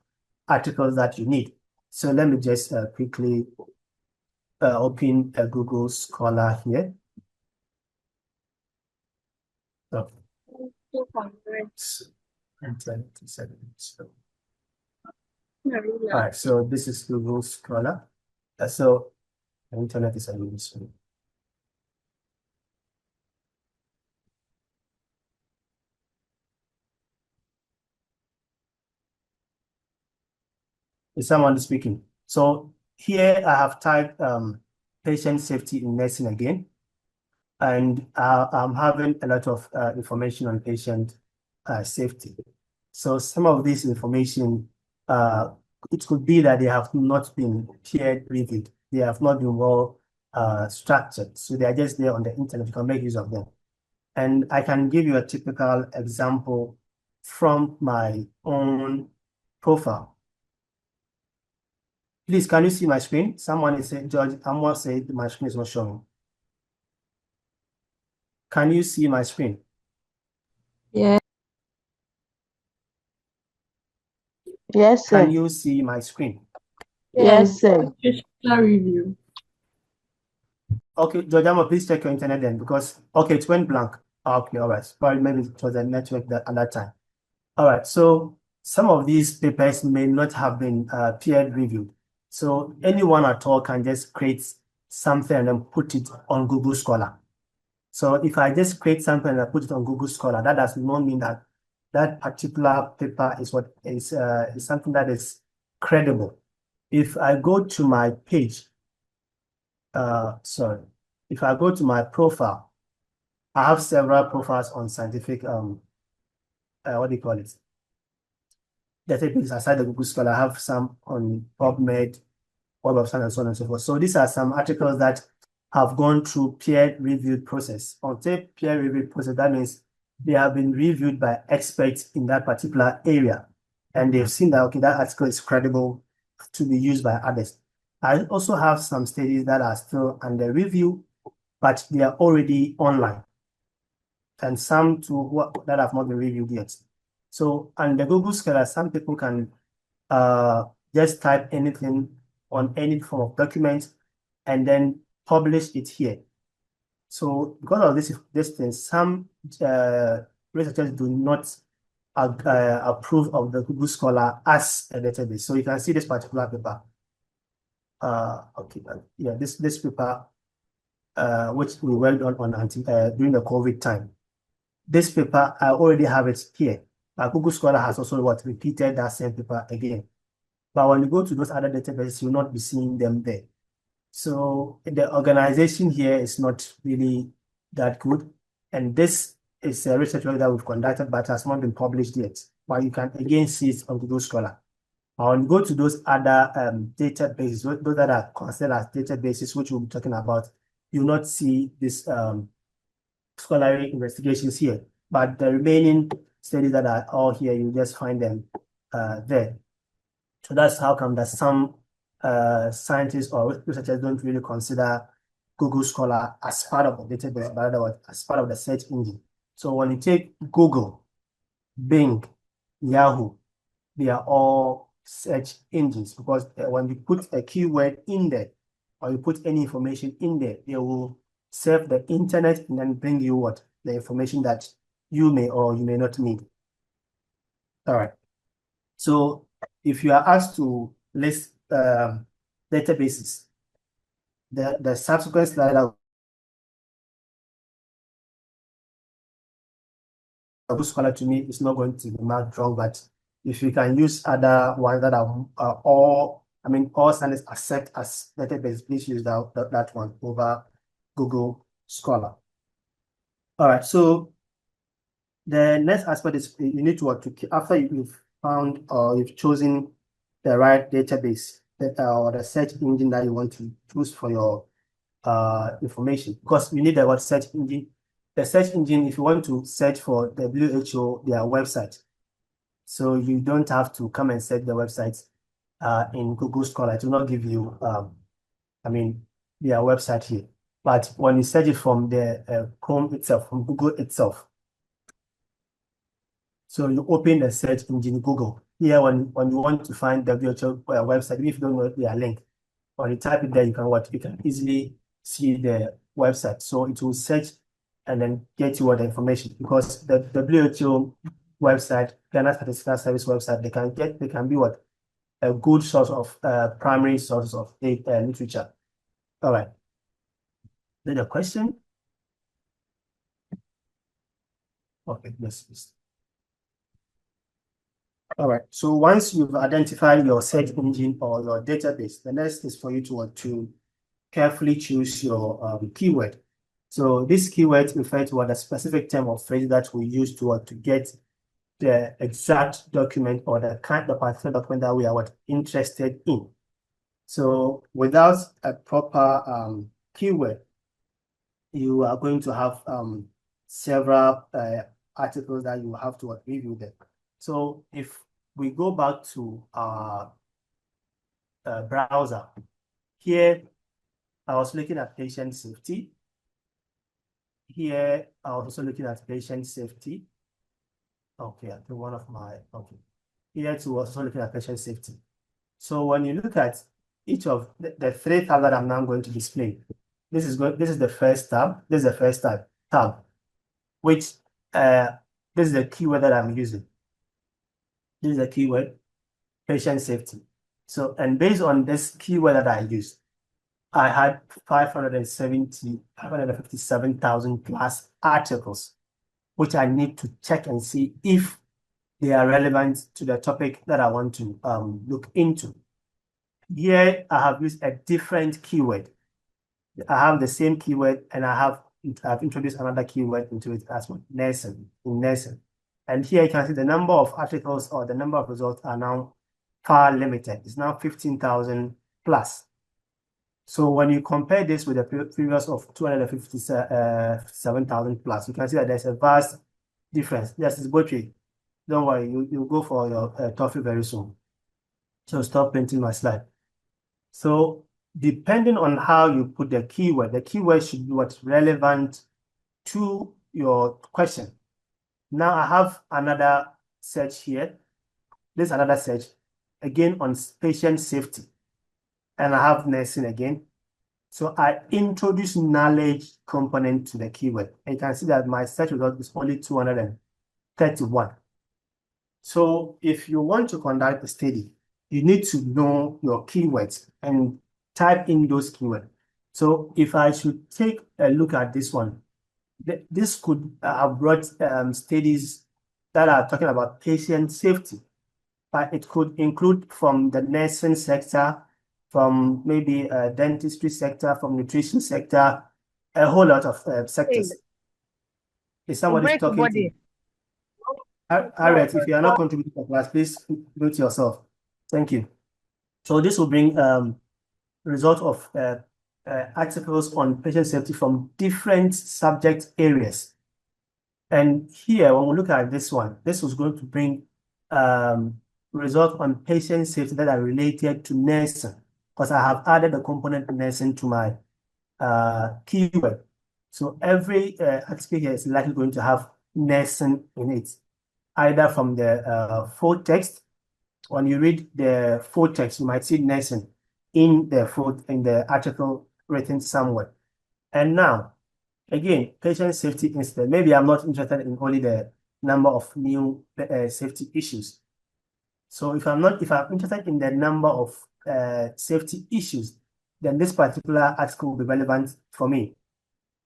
articles that you need. So let me just quickly open a Google Scholar here. So, all right, so this is Google Scholar. So the internet is a little slow. Is someone speaking? So here I have typed patient safety in nursing again, and I'm having a lot of information on patient safety. So some of this information, it could be that they have not been peer reviewed. They have not been well structured. So they are just there on the internet. You can make use of them. And I can give you a typical example from my own profile. Please, can you see my screen? Someone is saying, George, someone said my screen is not showing. Can you see my screen? Yeah. Yes, sir. Can you see my screen? Yes, sir. Literature review. Okay, Georgiamo, please check your internet then, because, okay, it went blank. Okay, all right. Probably maybe it was a network at that time. All right, so some of these papers may not have been peer reviewed. So anyone at all can just create something and then put it on Google Scholar. So if I just create something and I put it on Google Scholar, that does not mean that that particular paper is what is something that is credible. If I go to my page, if I go to my profile, I have several profiles on scientific, what do you call it? Databases aside the Google Scholar. I have some on PubMed, Web of Science, and so on and so forth. So these are some articles that have gone through peer-reviewed process. On peer-reviewed process, that means they have been reviewed by experts in that particular area, and they've seen that, okay, that article is credible to be used by others. I also have some studies that are still under review, but they are already online, and some that have not been reviewed yet. So on the Google Scholar, some people can just type anything on any form of document and then publish it here. So because of this thing, some researchers do not approve of the Google Scholar as a database. So you can see this particular paper. Okay, yeah, this paper, which we worked on during the COVID time. This paper, I already have it here. Google Scholar has also repeated that same paper again. But when you go to those other databases, you'll not be seeing them there. So the organization here is not really that good. And this is a research work that we've conducted but has not been published yet. But you can again see it on Google Scholar. Or you go to those other databases, those that are considered as databases, which we'll be talking about, you'll not see this scholarly investigations here. But the remaining studies that are all here, you just find them there. So that's how come that some scientists or researchers don't really consider Google Scholar as part of the database, but as part of the search engine. So when you take Google, Bing, Yahoo, they are all search engines because when you put a keyword in there or you put any information in there, they will surf the internet and then bring you what? The information that you may or you may not need. All right. So if you are asked to list databases, the subsequent slide Google Scholar to me is not going to be marked wrong, but if you can use other ones that are all scientists accept as database, please use that one over Google Scholar. All right, so the next aspect is you need to after you've found or you've chosen the right database or the search engine that you want to choose for your information, because you need the word search engine. The search engine, if you want to search for WHO, their website, so you don't have to come and search the website in Google Scholar. It will not give you, their website here. But when you search it from the Chrome itself, from Google itself, so you open the search engine Google. Here, when you want to find WHO website, if you don't know their link, when you type it there, you can easily see the website. So it will search and then get you all the information, because the WHO website, Ghana Statistical Service website, they can be what? A good source of primary source of literature. All right. Then a question? Okay, yes. All right. So once you've identified your search engine or your database, the next is for you to carefully choose your keyword. So this keyword refers to a specific term or phrase that we use to get the exact document or the particular document that we are interested in. So without a proper keyword, you are going to have several articles that you have to review them. So if we go back to our browser, here I was looking at patient safety. Here I was also looking at patient safety. Okay, I think Here too, also looking at patient safety. So when you look at each of the three tabs that I'm now going to display, this is the first tab. This is the first tab, which this is the keyword that I'm using. This is the keyword, patient safety. So, and based on this keyword that I used, I had 557,000 plus articles, which I need to check and see if they are relevant to the topic that I want to look into. Here, I have used a different keyword. I have the same keyword, and I've introduced another keyword into it as well, nursing. And here you can see the number of articles or the number of results are now far limited. It's now 15,000 plus. So when you compare this with the previous of 257,000 plus, you can see that there's a vast difference. Yes, it's both ways. Don't worry, you'll go for your TOEFL very soon. So stop printing my slide. So depending on how you put the keyword should be what's relevant to your question. Now I have another search here. This is another search, again on patient safety. And I have nursing again. So I introduce knowledge component to the keyword. And you can see that my search result is only 231. So if you want to conduct a study, you need to know your keywords and type in those keywords. So if I should take a look at this one, this could have brought studies that are talking about patient safety, but it could include from the nursing sector, from maybe dentistry sector, from nutrition sector, a whole lot of sectors. Is somebody talking to you? Harriet, if you are not contributing to class, please mute yourself. Thank you. So this will bring result of articles on patient safety from different subject areas. And here, when we look at this one, this was going to bring results on patient safety that are related to nursing, because I have added the component nursing to my keyword. So every article here is likely going to have nursing in it, either from the full text. When you read the full text, you might see nursing in the article written somewhere. And now, again, patient safety incident. Maybe I'm not interested in only the number of new safety issues. So if I'm interested in the number of safety issues, then this particular article will be relevant for me.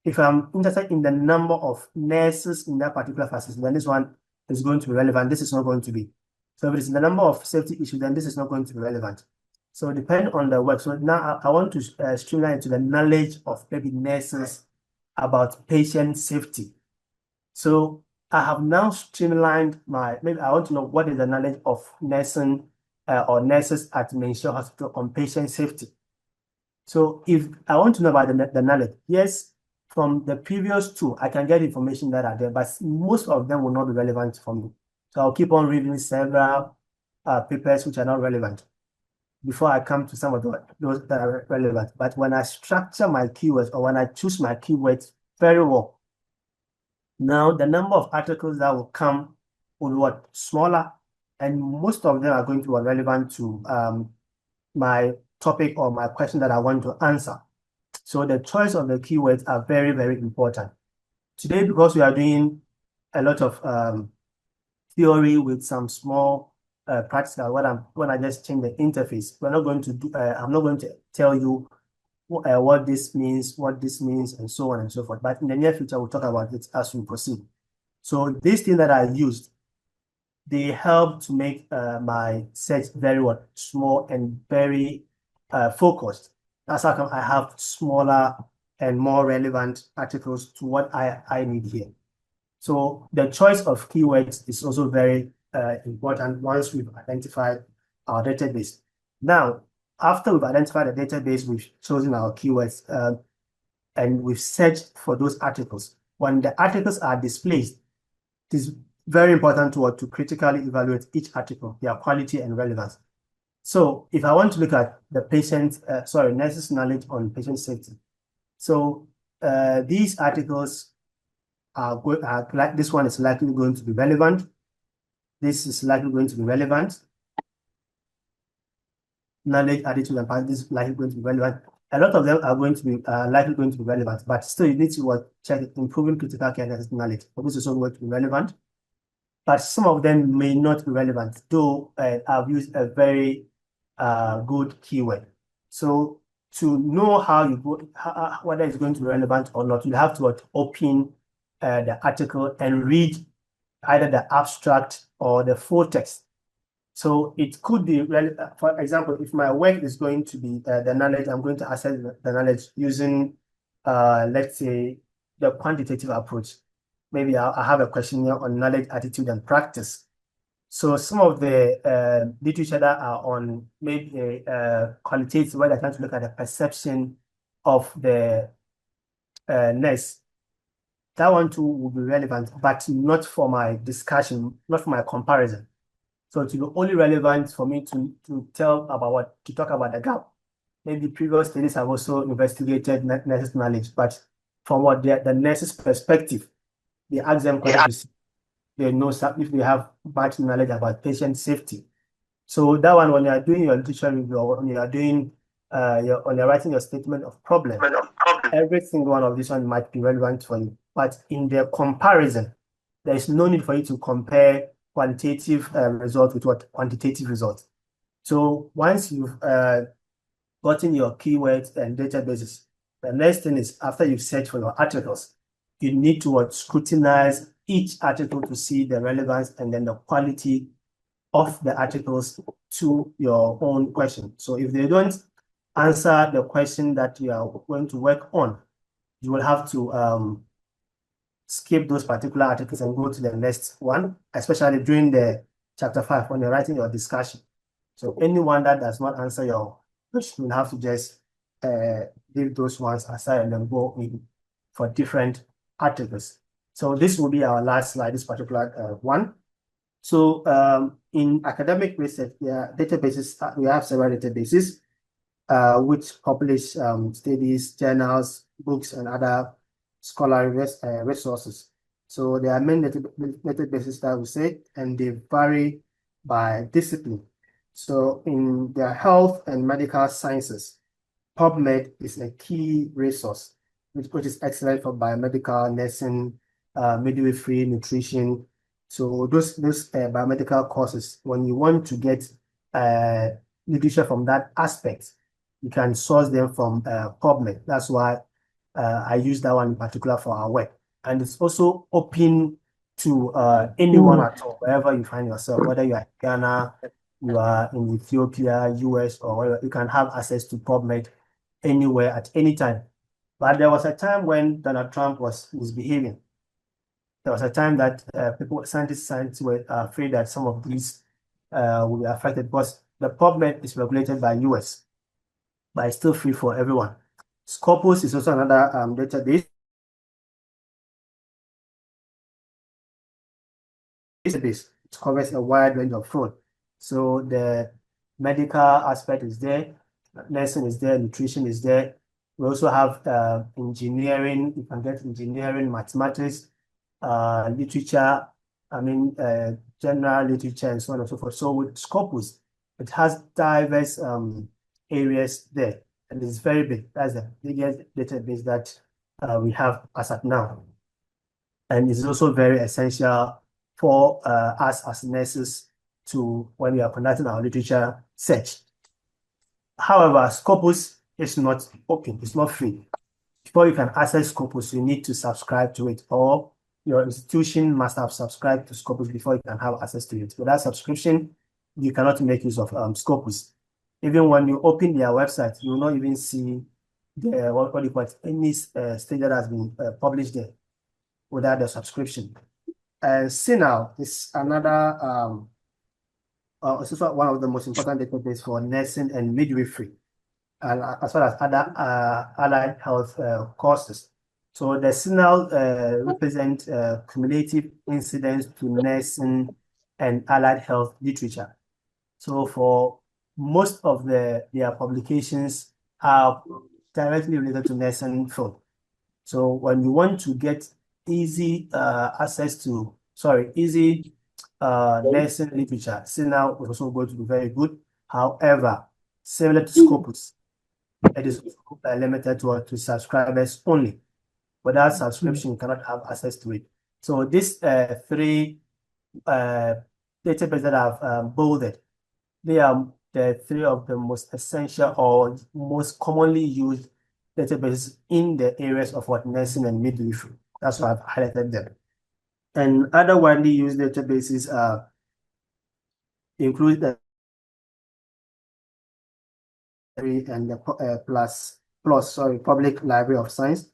If I'm interested in the number of nurses in that particular facility, then this one is going to be relevant. This is not going to be. So if it's the number of safety issues, then this is not going to be relevant. So depend on the work. So now I want to streamline into the knowledge of maybe nurses about patient safety. So I have now streamlined maybe I want to know what is the knowledge of nursing or nurses at Mention Hospital on patient safety. So if I want to know about the knowledge, yes, from the previous two, I can get information that are there, but most of them will not be relevant for me. So I'll keep on reading several papers which are not relevant before I come to some of those that are relevant. But when I structure my keywords or when I choose my keywords very well, now the number of articles that will come will be smaller, and most of them are going to be relevant to my topic or my question that I want to answer. So the choice of the keywords are very, very important. Today, because we are doing a lot of theory with some small practical, when I just change the interface, we're not going to do, I'm not going to tell you what this means, and so on and so forth. But in the near future, we'll talk about it as we proceed. So these things that I used, they help to make my search very small and very focused. That's how come I have smaller and more relevant articles to what I need here. So the choice of keywords is also very important once we've identified our database. Now, after we've identified the database, we've chosen our keywords and we've searched for those articles. When the articles are displayed, it is very important to critically evaluate each article, their quality and relevance. So if I want to look at the nurses' knowledge on patient safety. So these articles are like this one is likely going to be relevant. This is likely going to be relevant. Knowledge, attitude, and practice is likely going to be relevant. A lot of them are going to be likely going to be relevant, but still you need to check improving critical care knowledge. This is also going to be relevant, but some of them may not be relevant, though I've used a very good keyword. So to know whether it's going to be relevant or not, you have to open the article and read either the abstract or the full text. So it could be relevant. For example, if my work is going to be the knowledge, I'm going to assess the knowledge using, let's say, the quantitative approach. Maybe I have a questionnaire on knowledge, attitude, and practice. So some of the literature that are on maybe qualitative, where they're trying to look at the perception of the nurse, that one too will be relevant, but not for my discussion, not for my comparison. So it will be only relevant for me to talk about the gap. Maybe previous studies have also investigated nurses' knowledge, but from what the nurses' perspective, they ask them questions. They know if they have much knowledge about patient safety. So that one, when you are doing your literature review, or when you are doing when you're writing your statement of problem, every single one of these one might be relevant for you. But in the comparison, there is no need for you to compare qualitative results with quantitative results. So once you've gotten your keywords and databases, the next thing is, after you've searched for your articles, you need to scrutinize each article to see the relevance and then the quality of the articles to your own question. So if they don't answer the question that you are going to work on, you will have to skip those particular articles and go to the next one, especially during the chapter 5 when you're writing your discussion. So anyone that does not answer your question, you'll have to just leave those ones aside and then go in for different articles. So this will be our last slide, this particular one. So in academic research, databases, we have several databases which publish studies, journals, books, and other scholarly resources. So there are many databases that we say, and they vary by discipline. So in the health and medical sciences, PubMed is a key resource, which is excellent for biomedical, nursing, midwifery, nutrition. So those biomedical courses, when you want to get literature from that aspect, you can source them from PubMed. That's why I use that one in particular for our work. And it's also open to anyone at all, wherever you find yourself, whether you are in Ghana, you are in Ethiopia, US, or wherever, you can have access to PubMed anywhere at any time. But there was a time when Donald Trump was misbehaving. There was a time that scientists were afraid that some of these will be affected because the PubMed is regulated by US, but it's still free for everyone. Scopus is also another database. It covers a wide range of fields. So the medical aspect is there, nursing is there, nutrition is there. We also have engineering. You can get engineering, mathematics, literature, general literature, and so on and so forth. So with Scopus, it has diverse areas there, and it's very big. That's the biggest database that we have as at now. And it's also very essential for us as nurses to, when we are conducting our literature search. However, Scopus is not open, it's not free. Before you can access Scopus, you need to subscribe to it, or your institution must have subscribed to Scopus before you can have access to it. Without subscription, you cannot make use of Scopus. Even when you open their website, you will not even see any study that has been published there without the subscription. CODeL is another, it's also one of the most important databases for nursing and midwifery, and as well as other allied health courses. So the CODeL represents cumulative incidents to nursing and allied health literature. So for most of their publications are directly related to nursing field. So when you want to get easy access to, easy nursing literature, CODeL is also going to be very good. However, similar to Scopus, it is limited to subscribers only. Without subscription, you cannot have access to it. So these three databases that I've bolded, they are the three of the most essential or most commonly used databases in the areas of what nursing and midwifery. That's why I've highlighted them. And other widely used databases include the and the Public Library of Science,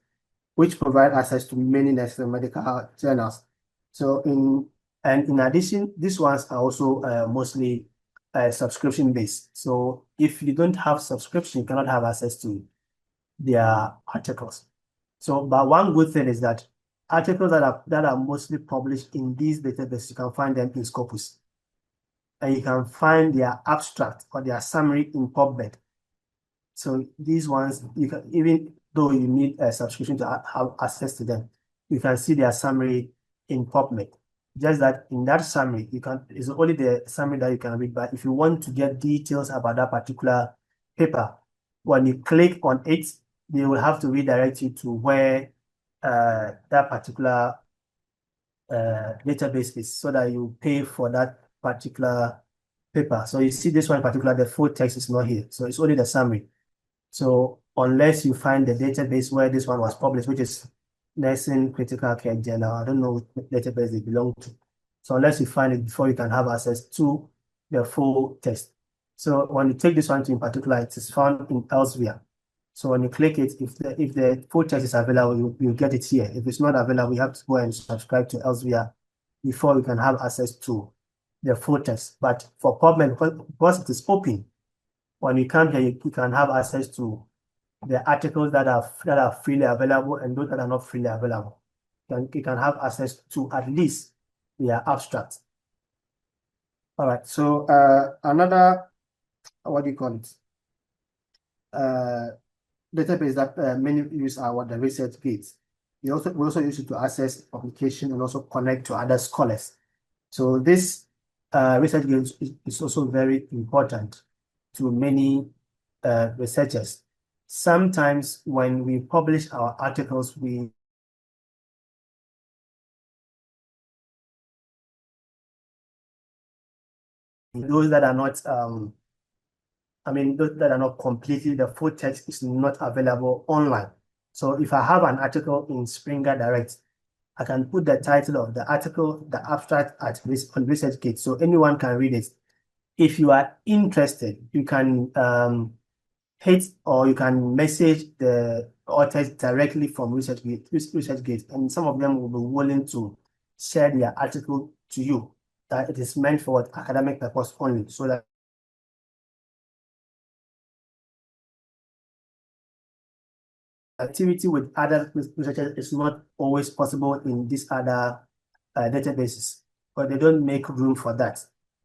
which provide access to many nursing and medical journals. So in addition, these ones are also mostly subscription based. So if you don't have subscription, you cannot have access to their articles. So, but one good thing is that articles that are mostly published in these databases, you can find them in Scopus, and you can find their abstract or their summary in PubMed. So these ones, you can, even though you need a subscription to have access to them, you can see their summary in PubMed. Just that in that summary, it's only the summary that you can read. But if you want to get details about that particular paper, when you click on it, they will have to redirect you to where that particular database is, so that you pay for that particular paper. So you see this one in particular, the full text is not here. So it's only the summary. So unless you find the database where this one was published, which is Nursing Critical Care Journal, I don't know what database they belong to. So unless you find it before you can have access to the full text. So when you take this one to in particular, it is found in Elsevier. So when you click it, if the full text is available, you get it here. If it's not available, you have to go and subscribe to Elsevier before you can have access to the full text. But for PubMed, because it is open, when you come here, you can have access to the articles that are freely available and those that are not freely available. You can have access to at least their abstract. All right. So another, what do you call it? Database that many use are what the ResearchGate. We also use it to access publication and also connect to other scholars. So this ResearchGate is also very important to many researchers. Sometimes when we publish our articles, those that are not those that are not completely, the full text is not available online. So if I have an article in Springer Direct, I can put the title of the article, the abstract on ResearchGate, so anyone can read it. If you are interested, you can hit or you can message the authors directly from ResearchGate, and some of them will be willing to share their article to you. That it is meant for academic purpose only, so that activity with other researchers is not always possible in these other databases, but they don't make room for that.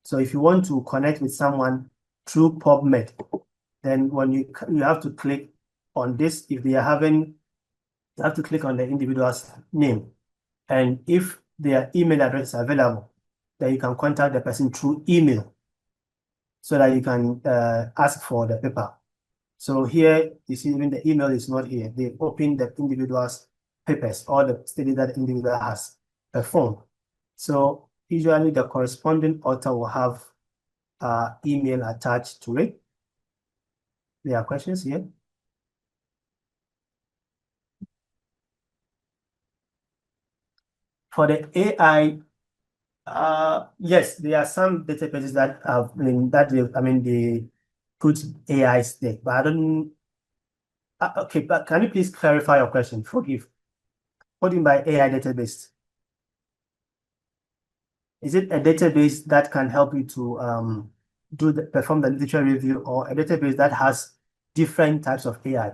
So if you want to connect with someone through PubMed, then when you have to click on this, if they are having, you have to click on the individual's name. And if their email address is available, then you can contact the person through email so that you can ask for the paper. So here, you see, even the email is not here. They open the individual's papers or the study that the individual has performed. So usually the corresponding author will have email attached to it. There are questions here. For the AI, yes, there are some databases that have they put AIs there, but I don't. Okay, but can you please clarify your question? Forgive. What do you mean by AI database? Is it a database that can help you to perform the literature review, or a database that has different types of AI?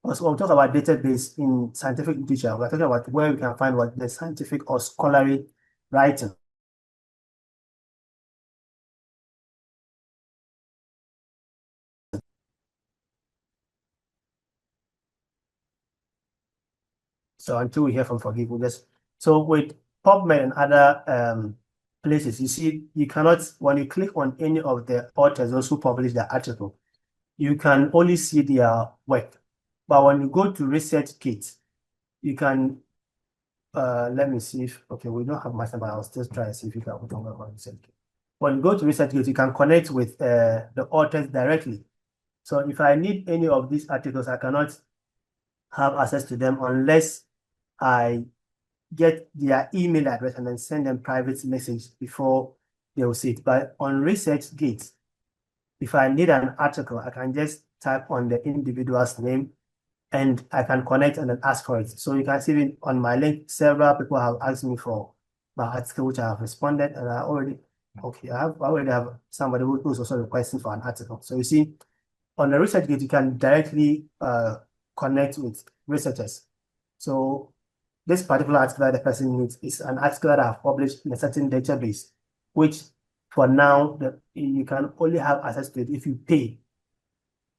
Also, when we talk about database in scientific literature, we're talking about where we can find what the scientific or scholarly writing. So until we hear from Forgive, we'll just, so with PubMed and other places, you see, you cannot, when you click on any of the authors, those who publish the article, you can only see their work. But when you go to ResearchGate, you can, let me see if, okay, we don't have much, but I'll still try and see if you can talk about ResearchGate. When you go to ResearchGate, you can connect with the authors directly. So if I need any of these articles, I cannot have access to them unless I get their email address and then send them private message before they will see it. But on ResearchGate, if I need an article, I can just type on the individual's name and I can connect and then ask for it. So you can see it on my link, several people have asked me for my article, which I have responded, and I already have somebody who's also requesting for an article. So you see, on the ResearchGate, you can directly connect with researchers. So this particular article that the person needs is an article that I've published in a certain database, which for now, you can only have access to it if you pay.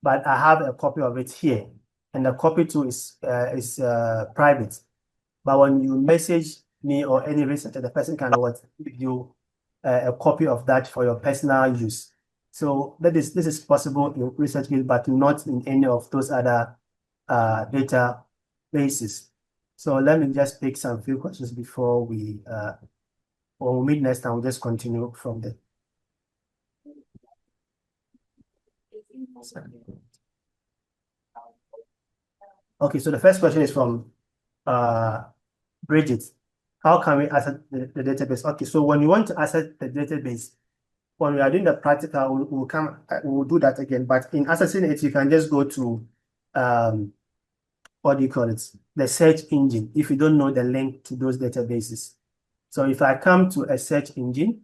But I have a copy of it here, and the copy too is private. But when you message me or any researcher, the person can give you a copy of that for your personal use. So this is possible in ResearchGate, but not in any of those other databases. So let me just pick some few questions before when we meet next time, we'll just continue from there. Okay, so the first question is from Bridget. How can we access the database? Okay, so when you want to access the database, when we are doing the practical, we'll do that again. But in accessing it, you can just go to what do you call it? The search engine, if you don't know the link to those databases. So if I come to a search engine,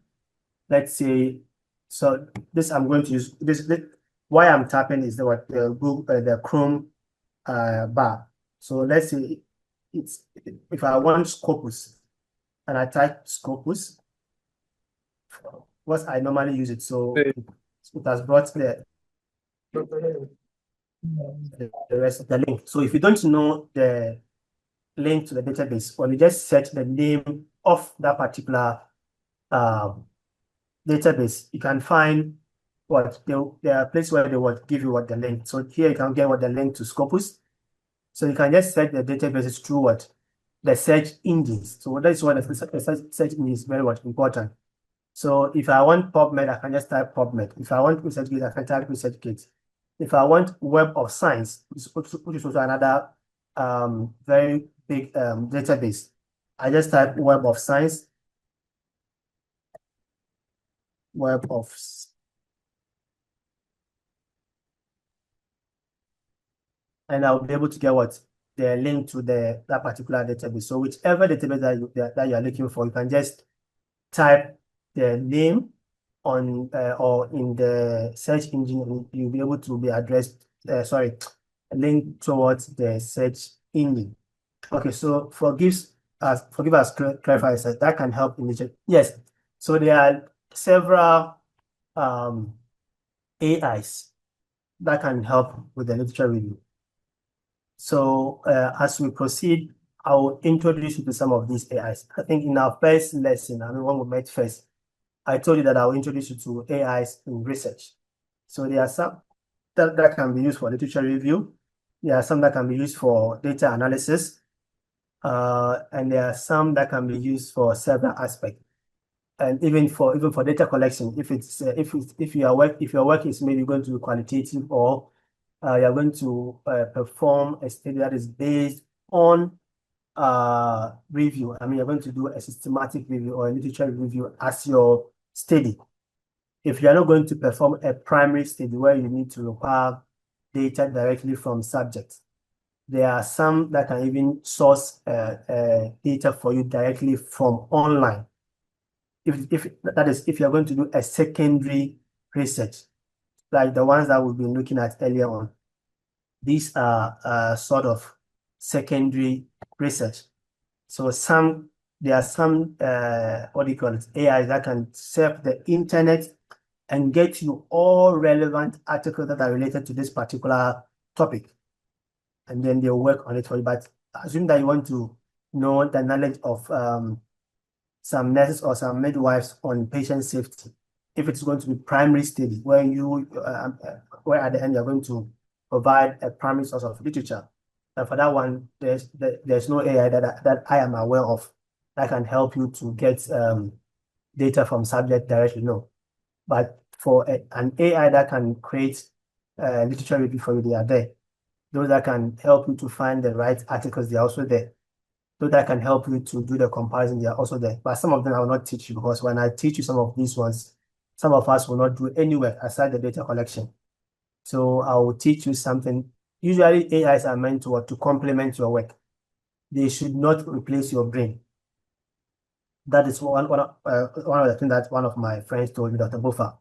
let's say, so this I'm going to use this. Why I'm tapping is the Google, the Chrome bar. So let's say it's if I want Scopus and I type Scopus, what I normally use it. So it has brought the rest of the link. So if you don't know the link to the database, when you just search the name of that particular database, you can find what there are places where they will give you what the link. So here you can get what the link to Scopus. So you can just search the databases through what the search engines. So that is why the search engine is very much important. So if I want PubMed, I can just type PubMed. If I want ResearchGate, I can type ResearchGate. If I want Web of Science, which is also another very big database, I just type Web of Science, Web of, and I'll be able to get what the link to that particular database. So whichever database that you are looking for, you can just type the name on or in the search engine, and you'll be able to be addressed. Link towards the search engine. Okay, so forgive us, clarify that can help in the yes. So there are several AIs that can help with the literature review. So as we proceed, I will introduce you to some of these AIs. I think in our first lesson, when we met first, I told you that I will introduce you to AIs in research. So there are some that can be used for literature review. There are some that can be used for data analysis. And there are some that can be used for several aspects. And even for data collection, if your work is maybe going to be qualitative, or you're going to perform a study that is based on review. You're going to do a systematic review or a literature review as your study. If you are not going to perform a primary study where you need to require data directly from subjects, there are some that can even source data for you directly from online. If you're going to do a secondary research, like the ones that we've been looking at earlier on, these are sort of secondary research. So there are some what do you call it, AI that can surf the internet and get you all relevant articles that are related to this particular topic, and then they'll work on it for you. But assume that you want to know the knowledge of some nurses or some midwives on patient safety. If it's going to be primary study, where where at the end you're going to provide a primary source of literature, and for that one, there's no AI that I am aware of that can help you to get data from subject directly. No, but for an AI that can create literature review for you, they are there. Those that can help you to find the right articles, they are also there. Those that can help you to do the comparison, they are also there. But some of them I will not teach you, because when I teach you some of these ones, some of us will not do any work aside the data collection. So I will teach you something. Usually AIs are meant to complement your work. They should not replace your brain. That is one of the things that one of my friends told me, Dr. Bofa.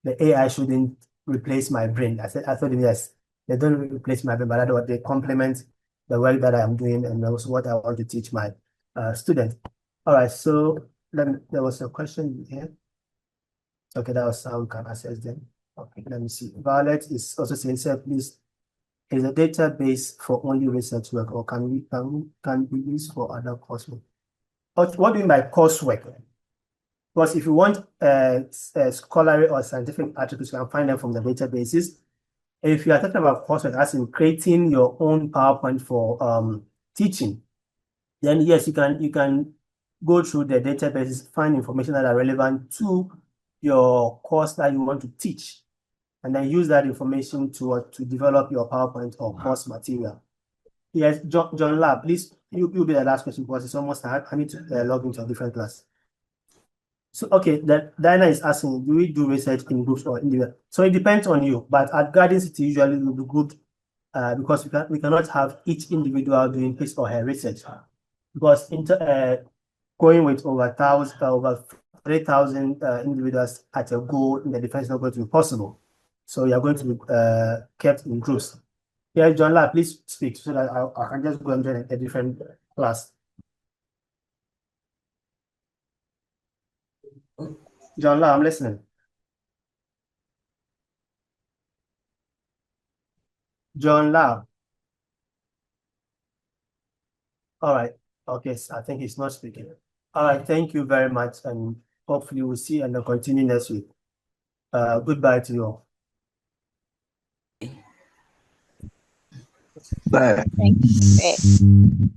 The AI shouldn't replace my brain. I told him, yes, they don't replace my brain, but rather they complement the work that I'm doing and also what I want to teach my students. All right, so then there was a question here. Okay, that was how we can access them. Okay, let me see. Violet is also saying, sir, please, is a database for only research work, or can be used for other coursework? What do you mean by coursework? Because if you want scholarly or scientific articles, you can find them from the databases. If you are talking about coursework, as in creating your own PowerPoint for teaching, then yes, you can go through the databases, find information that are relevant to your course that you want to teach, and then use that information to develop your PowerPoint or course material. Yes, John Lab, please, you'll be the last question because it's almost hard. I need to log into a different class. So, okay, Diana is asking, do we do research in groups or individual? So it depends on you, but at Garden City, usually we'll be grouped because we cannot have each individual doing his or her research, because going with over 3,000 individuals at a go in the defense is not going to be possible. So you are going to be kept in groups. Yeah, John La, please speak so that I can just go and join a different class. John La, I'm listening. John La. All right. Okay, so I think he's not speaking. All right, thank you very much, and hopefully we'll see and continue next week. Goodbye to you all. Bye. Thank you.